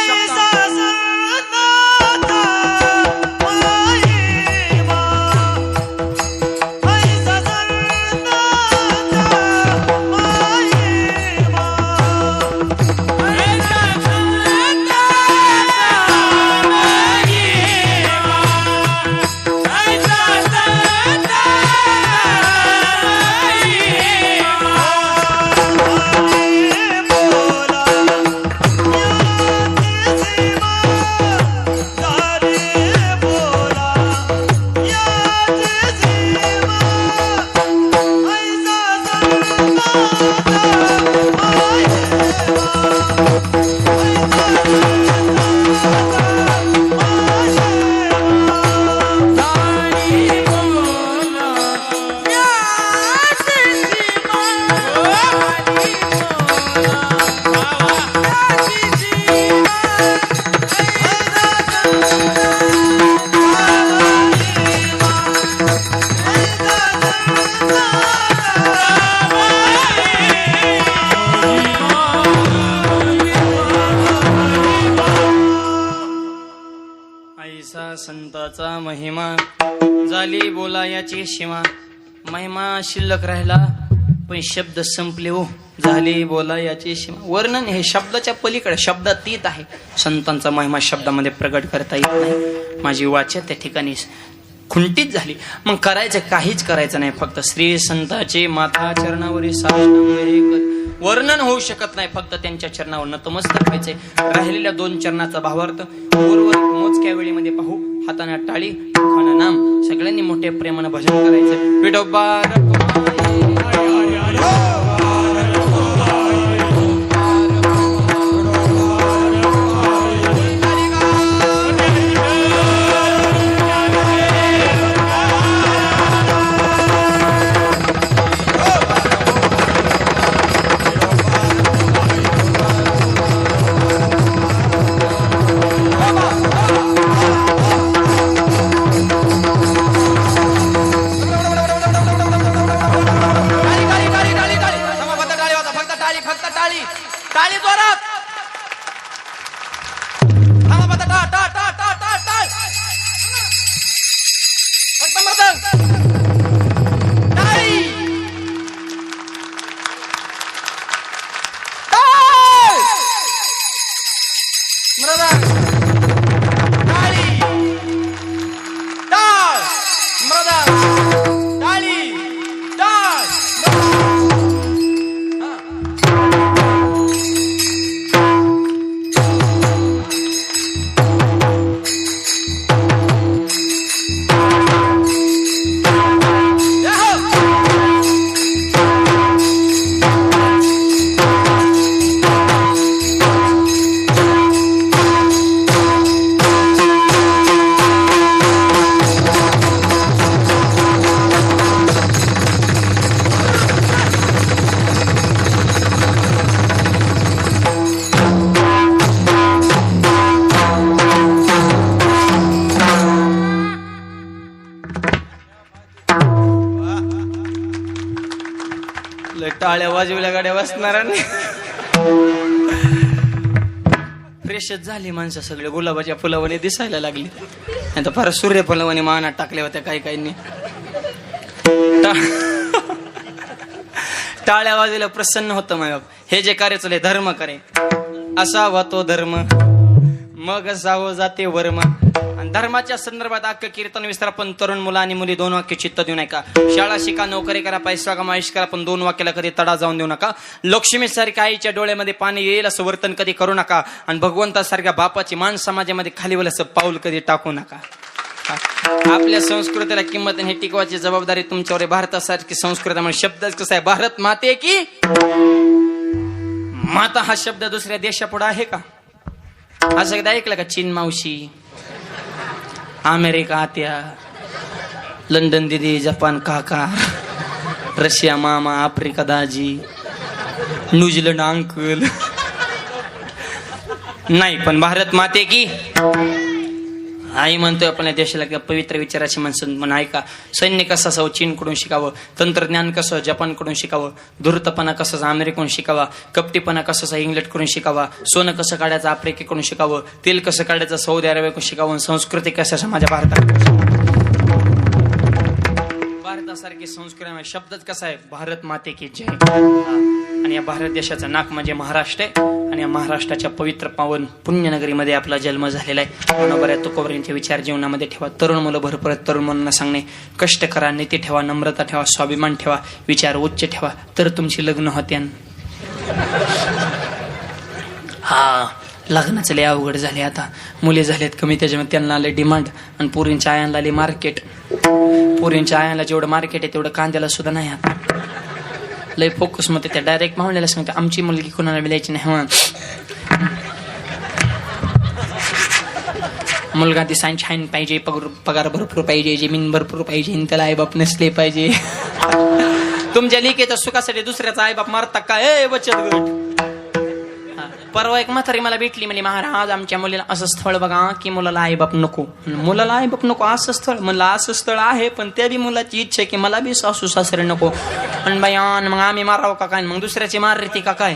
संताचा महिमा झाली बोलायाची शिमा. महिमा शिल्लक राहिला पण शब्द संपले हो. झाली बोलायाची शिमा. वर्णन हे शब्दाच्या पलीकडे शब्दातीत आहे. संतांचा महिमा शब्दामध्ये प्रगट करता येत नाही. माझी वाचा त्या ठिकाणी खुंटीत झाली. मग करायचं काहीच करायचं नाही. फक्त श्री संताचे माथा चरणावरील साष्टांग वर्णन होऊ शकत नाही. फक्त त्यांच्या चरणावर नतमस्तक व्हायचे. राहिलेल्या 2 चरणाचा भावार्थ उर्वरित मोजक्या वेळेमध्ये पाहू. हाताने टाळी खाणं नाम सगळ्यांनी मोठ्या प्रेमानं भजन करायचं. विठोबा टाळी जोरात. फक्त मर्दन टाळी. मर्दन टाळी. टाळ मर्दन टाळी. टाळ टाळ्या वाजवल्या गाड्या वाजणार. फ्रेशच झाली माणसं सगळे. गुलाबाच्या फुलावाने दिसायला लागली. आता फार सूर्यफुलावाने मानात टाकल्या होत्या काही काहींनी. टाळ्या वाजवल्या प्रसन्न होतं. मग हे जे कार्य चालले धर्म करे असावा तो धर्म मग असावं जाते वर्म. आणि धर्माच्या संदर्भात अख्खं कीर्तन विस्तार. पण तरुण मुलं आणि मुली 2 वाक्य चित्त देऊ नका. शाळा शिका, नोकरी करा, पैसा कमा, आयुष्य करा, पण 2 वाक्याला कधी तडा जाऊन देऊ नका. लक्ष्मीसारख्या आईच्या डोळ्यामध्ये पाणी येईल असं वर्तन कधी करू नका. आणि भगवंतासारख्या बापाची मान समाजामध्ये खालीवर असं पाऊल कधी टाकू नका. आपल्या संस्कृतीला किंमत हे टिकवायची जबाबदारी तुमच्यावर आहे. भारतासारखी संस्कृतीमुळे शब्द कसा आहे. भारत माते की माता हा शब्द दुसऱ्या देशापुढे आहे का? असं एकदा ऐकलं का? चीन मावशी, अमेरिका आत्या, लंडन दिदी, जपान काका, रशिया मामा, आफ्रिका दाजी, न्यूझीलंड अंकल. नाही, पण भारत माते की आई म्हणतोय आपल्या देशाला. पवित्र विचाराची माणसं म्हणून ऐका. सैन्य कसं असावं चीनकडून शिकावं. तंत्रज्ञान कसं जपानकडून शिकावं. धूर्तपणा कसा अमेरिकेकडून शिकावा. कपटीपणा कसा इंग्लंडकडून शिकावा. सोनं कसं काढायचं आफ्रिकेकडून शिकावं. तेल कसं काढायचं सौदी अरेबियाकडून शिकावं. संस्कृती कसं माझ्या भारतासारखी संस्कृती शब्दच कसा आहे. भारत माते की जय. आणि या भारत देशाचं नाक म्हणजे महाराष्ट्र आहे. आणि या महाराष्ट्राच्या पवित्र पावन पुण्यनगरीमध्ये आपला जन्म झालेला आहे. मनोबऱ्या तुकोबऱ्यांचे विचार जीवनामध्ये ठेवा. तरुण मुलं भरपूर तरुण मुलांना सांगणे कष्ट करा, नीती ठेवा, नम्रता ठेवा, स्वाभिमान ठेवा, विचार उच्च ठेवा, तर तुमची लग्न होते. हा लग्नाचं लय अवघड झाले. आता मुली झालेत कमी, त्याच्यामुळे त्यांना आले डिमांड. आणि पोरींच्या आयांना आले मार्केट. पोरींच्या आयांना जेवढं मार्केट आहे तेवढं कांद्याला सुद्धा नाही. आता लय फोकस मध्ये त्या डायरेक्ट मावण्याला सांगते आमची मुलगी कोणाला मिळायची नाही. मुलगा दिसायला छान पाहिजे, पगार भरपूर पाहिजे, जमीन भरपूर पाहिजे, त्याला आईबाप नसले पाहिजे. तुमच्या लिकेच्या सुखासाठी दुसऱ्याचा आईबाप मारता काय? बचत गट. परवा एक म्हातारी मला भेटली, म्हणजे महाराज आमच्या मुलीला असं स्थळ बघा की मुलाला आईबाप नको. मुलाला आईबाप नको असं स्थळ. म्हणलं असं स्थळ आहे, पण त्या बी मुलाची इच्छा की मला बी सासू सासरे नको. आणि बाई मग आम्ही मारावं का काय? मग दुसऱ्याची मार रे ती का काय?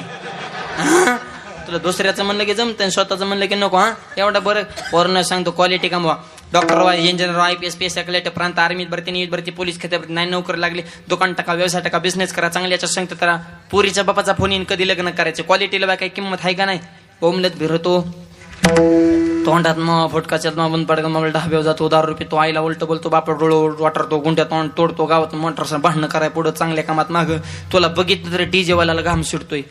तुला दुसऱ्याचं म्हणलं की जमतं, स्वतःचं म्हणलं की नको. हा एवढं बरं पोरांना सांगतो क्वालिटी कमवा. Doctor engineer IPS PSI collector प्रांत आर्मीत भरती नियुक्त भरती पोलीस खात्यात नाही नोकरी लागली दुकान टाका व्यवसाय टाका बिझनेस करा चांगल्याच्या संगत करा पुरीच्या बापाचा फोन येईन कधी लग्न करायचं क्वालिटीला काही किंमत आहे का नाही ओमलत भिरतो तोंडात फुटकाच्यात बंद पडका मोबाईल ढाब्यावर जातो ₹10 तो आईला उलट बोलतो बापा डोळ वाटरतो गुंड्या तोंड तोडतो गावात मोटर भांडणं कराय पुढं चांगल्या कामात माग तुला बघितलं तरी DJ वाल्याला घाम सुटतोय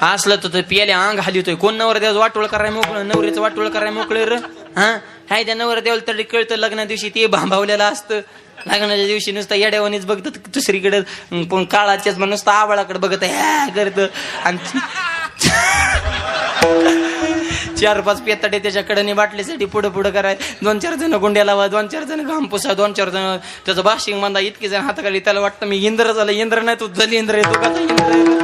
असलं तर पियाले अंग हालितोय कोण नवर देव वाटोळ कराय मोकळं नवरीचं वाटोळ कराय मोकळं र हा हाय त्या नवर देवाला तरी कळतं लग्ना दिवशी ते भांबावलेलं असतं लग्नाच्या दिवशी नुसतं येड्यावानीच बघत दुसरीकडे पण काळाच्याच मग नुसतं आबाळाकडे बघत करत आणि 4-5 पेताडे त्याच्याकडे बाटलीसाठी पुढे पुढे कराय 2-4 जण गुंड्या लावा 2-4 जण घाम पुसा 2-4 जण त्याचं भाशिंग बांधा इतके जण हाताखाली त्याला वाटतं मी इंद्र झालं इंद्र नाही तू दलिंद्र आहे तू कसा इंद्र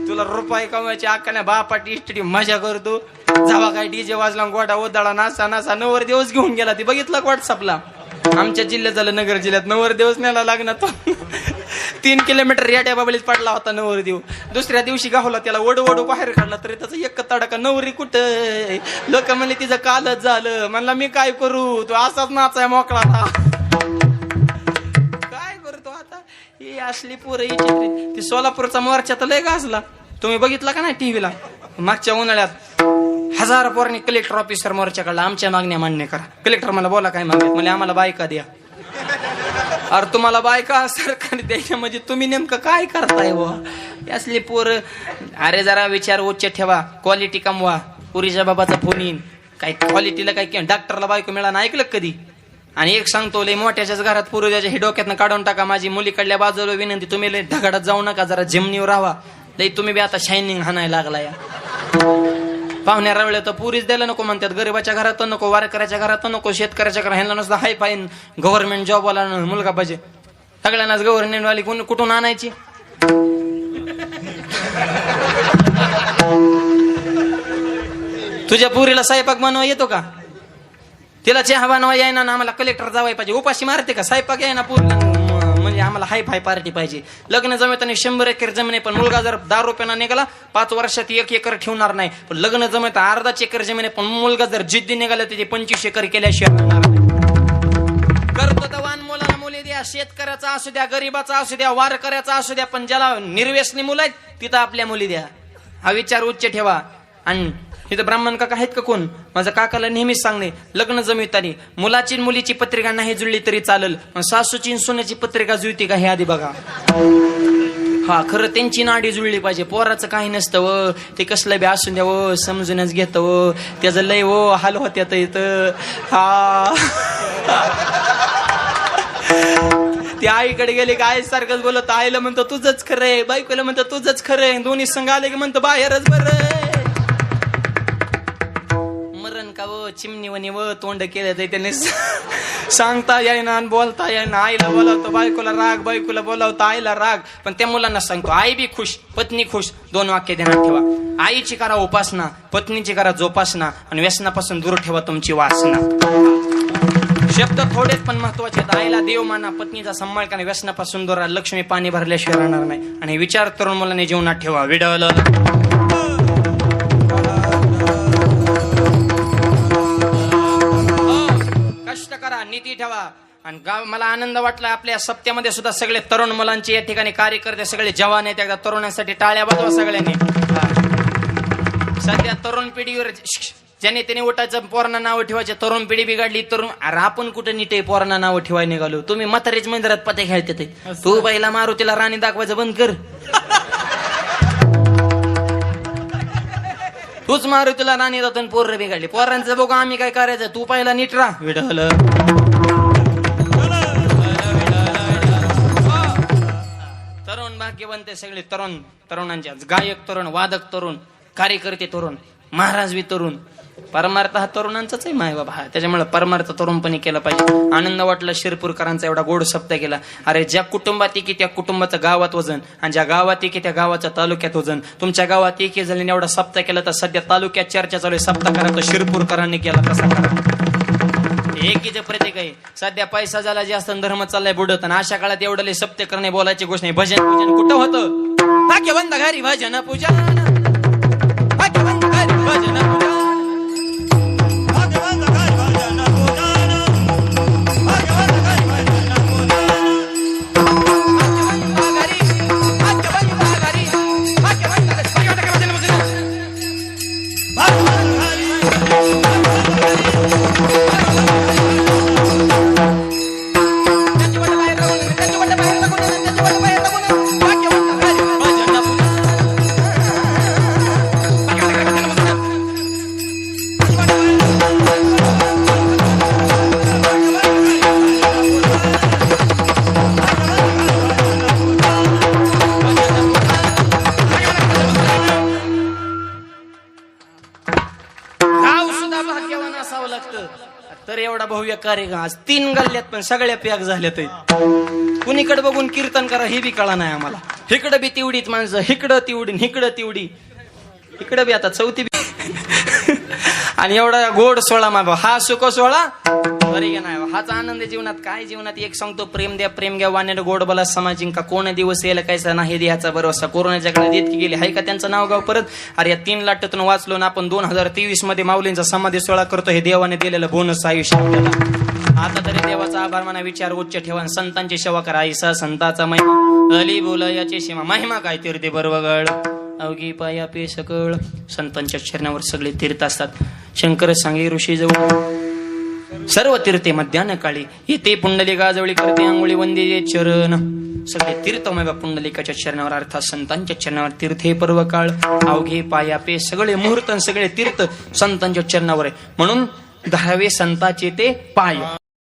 तुला रुपये कमवायची अक्काने बापाटी इष्टी मजा करतो जावा काय DJ वाजला गोडा ओदाळा नासा नासा नवर दिवस घेऊन गेला ती बघितलं व्हॉट्सअपला आमच्या जिल्ह्यात झालं नगर जिल्ह्यात नवर दिवस न्यायला लागणार तो 3 किलोमीटर याड्या बाबळीत पडला होता नवर देव दुसऱ्या दिवशी गावला त्याला ओढू बाहेर काढला तरी त्याचा एक तडका नवरी कुठं लोक म्हणले तिचं कालच झालं म्हणला मी काय करू तो असाच नाचाय मोकळा काय करतो आता ही असली पोरं ही चित्रित ती सोलापूरचा मोर्चा तर लय गाजला तुम्ही बघितला का नाही टीव्हीला मागच्या उन्हाळ्यात 1000 पोरांनी कलेक्टर ऑफिसर मोर्चा काढला आमच्या मागण्या मान्य करा कलेक्टर मला बोला काय मागण्यात म्हणजे आम्हाला बायका द्या अरे तुम्हाला बायका सरकार द्यायच्या म्हणजे तुम्ही नेमकं काय करताय बुवा असली पोरं अरे जरा विचार उच्च ठेवा क्वालिटी कमवा पुरीच्या बाबाचा फोन येईन काय क्वालिटीला काय डॉक्टरला बायको मिळाला ऐकलं कधी आणि एक सांगतो लय मोठ्याच्याच घरात पुरुषाच्या हे डोक्यातनं काढून टाका माझी मुलीकडल्या बाजूला विनंती तुम्ही लय ढगाडात जाऊ नका जरा जिमनीवर राहा लय तुम्ही बी आता शायनिंग हाणायला लागला या पाहुण्या रावळे तर पुरीच द्यायला नको म्हणतात गरीबाच्या घरात नको वारकऱ्याच्या घरात नको शेतकऱ्याच्या घरात ह्यांना नुसतं हाय पाहिजे गव्हर्नमेंट जॉबवाला मुलगा पाहिजे सगळ्यांनाच गव्हर्नमेंट वाली कोण कुठून आणायची तुझ्या पुरीला स्वयंपाक बनवा येतो का तिला चहा बनवा यायना ना आम्हाला कलेक्टर जावाय पाहिजे उपाशी मारते का स्वयंपाक यायना पुरीला म्हणजे आम्हाला हाय फाय पार्टी पाहिजे लग्न जमताना 100 एकर जमीन आहे पण मुलगा जर 10 रुपयाना निघाला 5 वर्षात 1 एकर ठेवणार नाही पण लग्न जमत अर्धा एकर जमीन आहे पण मुलगा जर जिद्दी निघाला त्याची 25 एकर केल्याशिवाय होणार नाही करतो तर वान मुलाला मुली द्या शेतकऱ्याचा असू द्या गरीबाचा असू द्या वारकऱ्याचा असू द्या पण ज्याला निर्व्यसनी मुलं आहेत तिथं आपल्या मुली द्या हा विचार उच्च ठेवा आणि इथं ब्राह्मण काका आहेत का कोण माझ्या काकाला नेहमीच सांगणे लग्न जमवितानी मुलाची मुलीची पत्रिका नाही जुळली तरी चालेल पण सासूची सोन्याची पत्रिका जुळती का हे आधी बघा हा खरं त्यांची नाडी जुळली पाहिजे पोराचं काही नसतं व ते कसलं बी असून द्यावं समजूनच घेत व त्याचं लय व हाल होत्यात इथं हा ते आईकडे गेले की आई सारखंच बोलत आईला म्हणतो तुझंच खरंय बायकोला म्हणतो तुझंच खरंय दोन्ही संघ आले की म्हणतो बाहेरच बरं मरण का व चिमणी वनी व तोंड केलं तर त्याने सांगता येईना बोलता येईना आईला बोलावतो बायकोला राग बायकोला बोलावतो आईला राग पण त्या मुलांना सांगतो आई बी खुश पत्नी खुश 2 वाक्य ध्यानात ठेवा आईची करा उपासना पत्नीची करा जोपासना आणि व्यसनापासून दूर ठेवा तुमची वासना शब्द थोडेच पण महत्वाचे आहेत आईला देव माना पत्नीचा सांभाळ करा व्यसनापासून दूर लक्ष्मी पाणी भरल्याशिवाय राहणार नाही आणि विचार तरुण मुलांनी जीवनात ठेवा विडवलं करा नीती ठेवा आणि मला आनंद वाटला आपल्या सप्त्यामध्ये सुद्धा सगळे तरुण मुलांचे या ठिकाणी कार्यकर्ते सगळे जवान आहेत एकदा तरुणांसाठी टाळ्या वाजवा सगळ्यांनी सध्या तरुण पिढीवर ज्याने त्याने उठायचं पोरांना नाव ठेवायचे तरुण पिढी बिघडली तरुण अरे आपण कुठं नीट पोरांना नाव ठेवायला निघालो तुम्ही म्हातारीच मंदिरात पते खेळते ते तू पहिला मारुतीला राणी दाखवायचं बंद कर तूच मारुतीला राणी जातो पोरं बिघडली पोरांचं बघू आम्ही काय करायचं तू पहिला नीट राहा विडलं तरुण भाग्यवंत सगळे तरुणांच्या गायक तरुण वादक तरुण कार्यकर्ते तरुण महाराज बी तरुण परमार्थ हा तरुणांचाच आहे माय बाबा हा त्याच्यामुळे परमार्थ तरुणपणे केला पाहिजे आनंद वाटला शिरपूरकरांचा एवढा गोड सप्ताह केला अरे ज्या कुटुंबात एकी त्या कुटुंबाचं गावात वजन आणि ज्या गावात एकी त्या गावाच्या तालुक्यात वजन तुमच्या गावात एकी झाल्याने एवढा सप्ताह केला तर सध्या तालुक्यात चर्चा चालू आहे सप्ताह करा तर शिरपूरकरांनी केला तसा करा एकीचे प्रतीक आहे सध्या पैसा झाला जास्त धर्म चाललाय बुडत आणि अशा काळात एवढं सप्ताह करणे बोलायची गोष्ट नाही भजन पूजन कुठं होतं भाग्यवंत घरी भजन पूजन भाग्यवंत घरी
भजन असावं लागतं. तर एवढा भव्य कार्यक्रम आज 3 गल्ल्यात पण सगळ्या पॅक झाल्यात. कुणीकडे बघून कीर्तन करा हे बी कळा नाही आम्हाला. इकडं बी तेवढीच माणसं, इकडं तेवढी, इकडं तेवढी, इकडं बी आता चौथी बी आणि एवढा गोड सोळा मा हा सुख सोळा बरी नाही. हाच आनंद जीवनात. काय जीवनात एक सांगतो, प्रेम द्या प्रेम घ्या वाण्यानं गोड बोला समाजिक का कोण दिवस यायला कायचा नाही द्यायचा भरोसा. कोरोनाच्या काळात इतकी गेली हाय का त्यांचं नाव गाव परत. अरे या 3 लाटातून वाचलो ना आपण 2023 मध्ये माऊलींचा समाधी सोहळा करतो. हे देवाने दिलेलं बोनस आयुष्य आपल्याला. आता तरी देवाचा आभार म्हणा, विचार उच्च ठेवा, संतांची सेवा करा. ऐसा संताचा महिमा अली बोला याची सीमा. महिमा काय तीर्थे बरवगळ अवघी पाया पे सकळ. संतांच्या चरणावर सगळे तीर्थ असतात. शंकर सांगे ऋषी जवळ सर्व तीर्थे मध्यान काळी येते पुंडलिका जवळी करते आंघोळी वंदे चरण. सगळे तीर्थमय पुंडलिकाच्या चरणावर अर्थात संतांच्या चरणावर तीर्थे पर्व काळ अवघे पाया पे सगळे मुहूर्त सगळे तीर्थ संतांच्या चरणावर आहे. म्हणून 10वे संताचे ते पाय.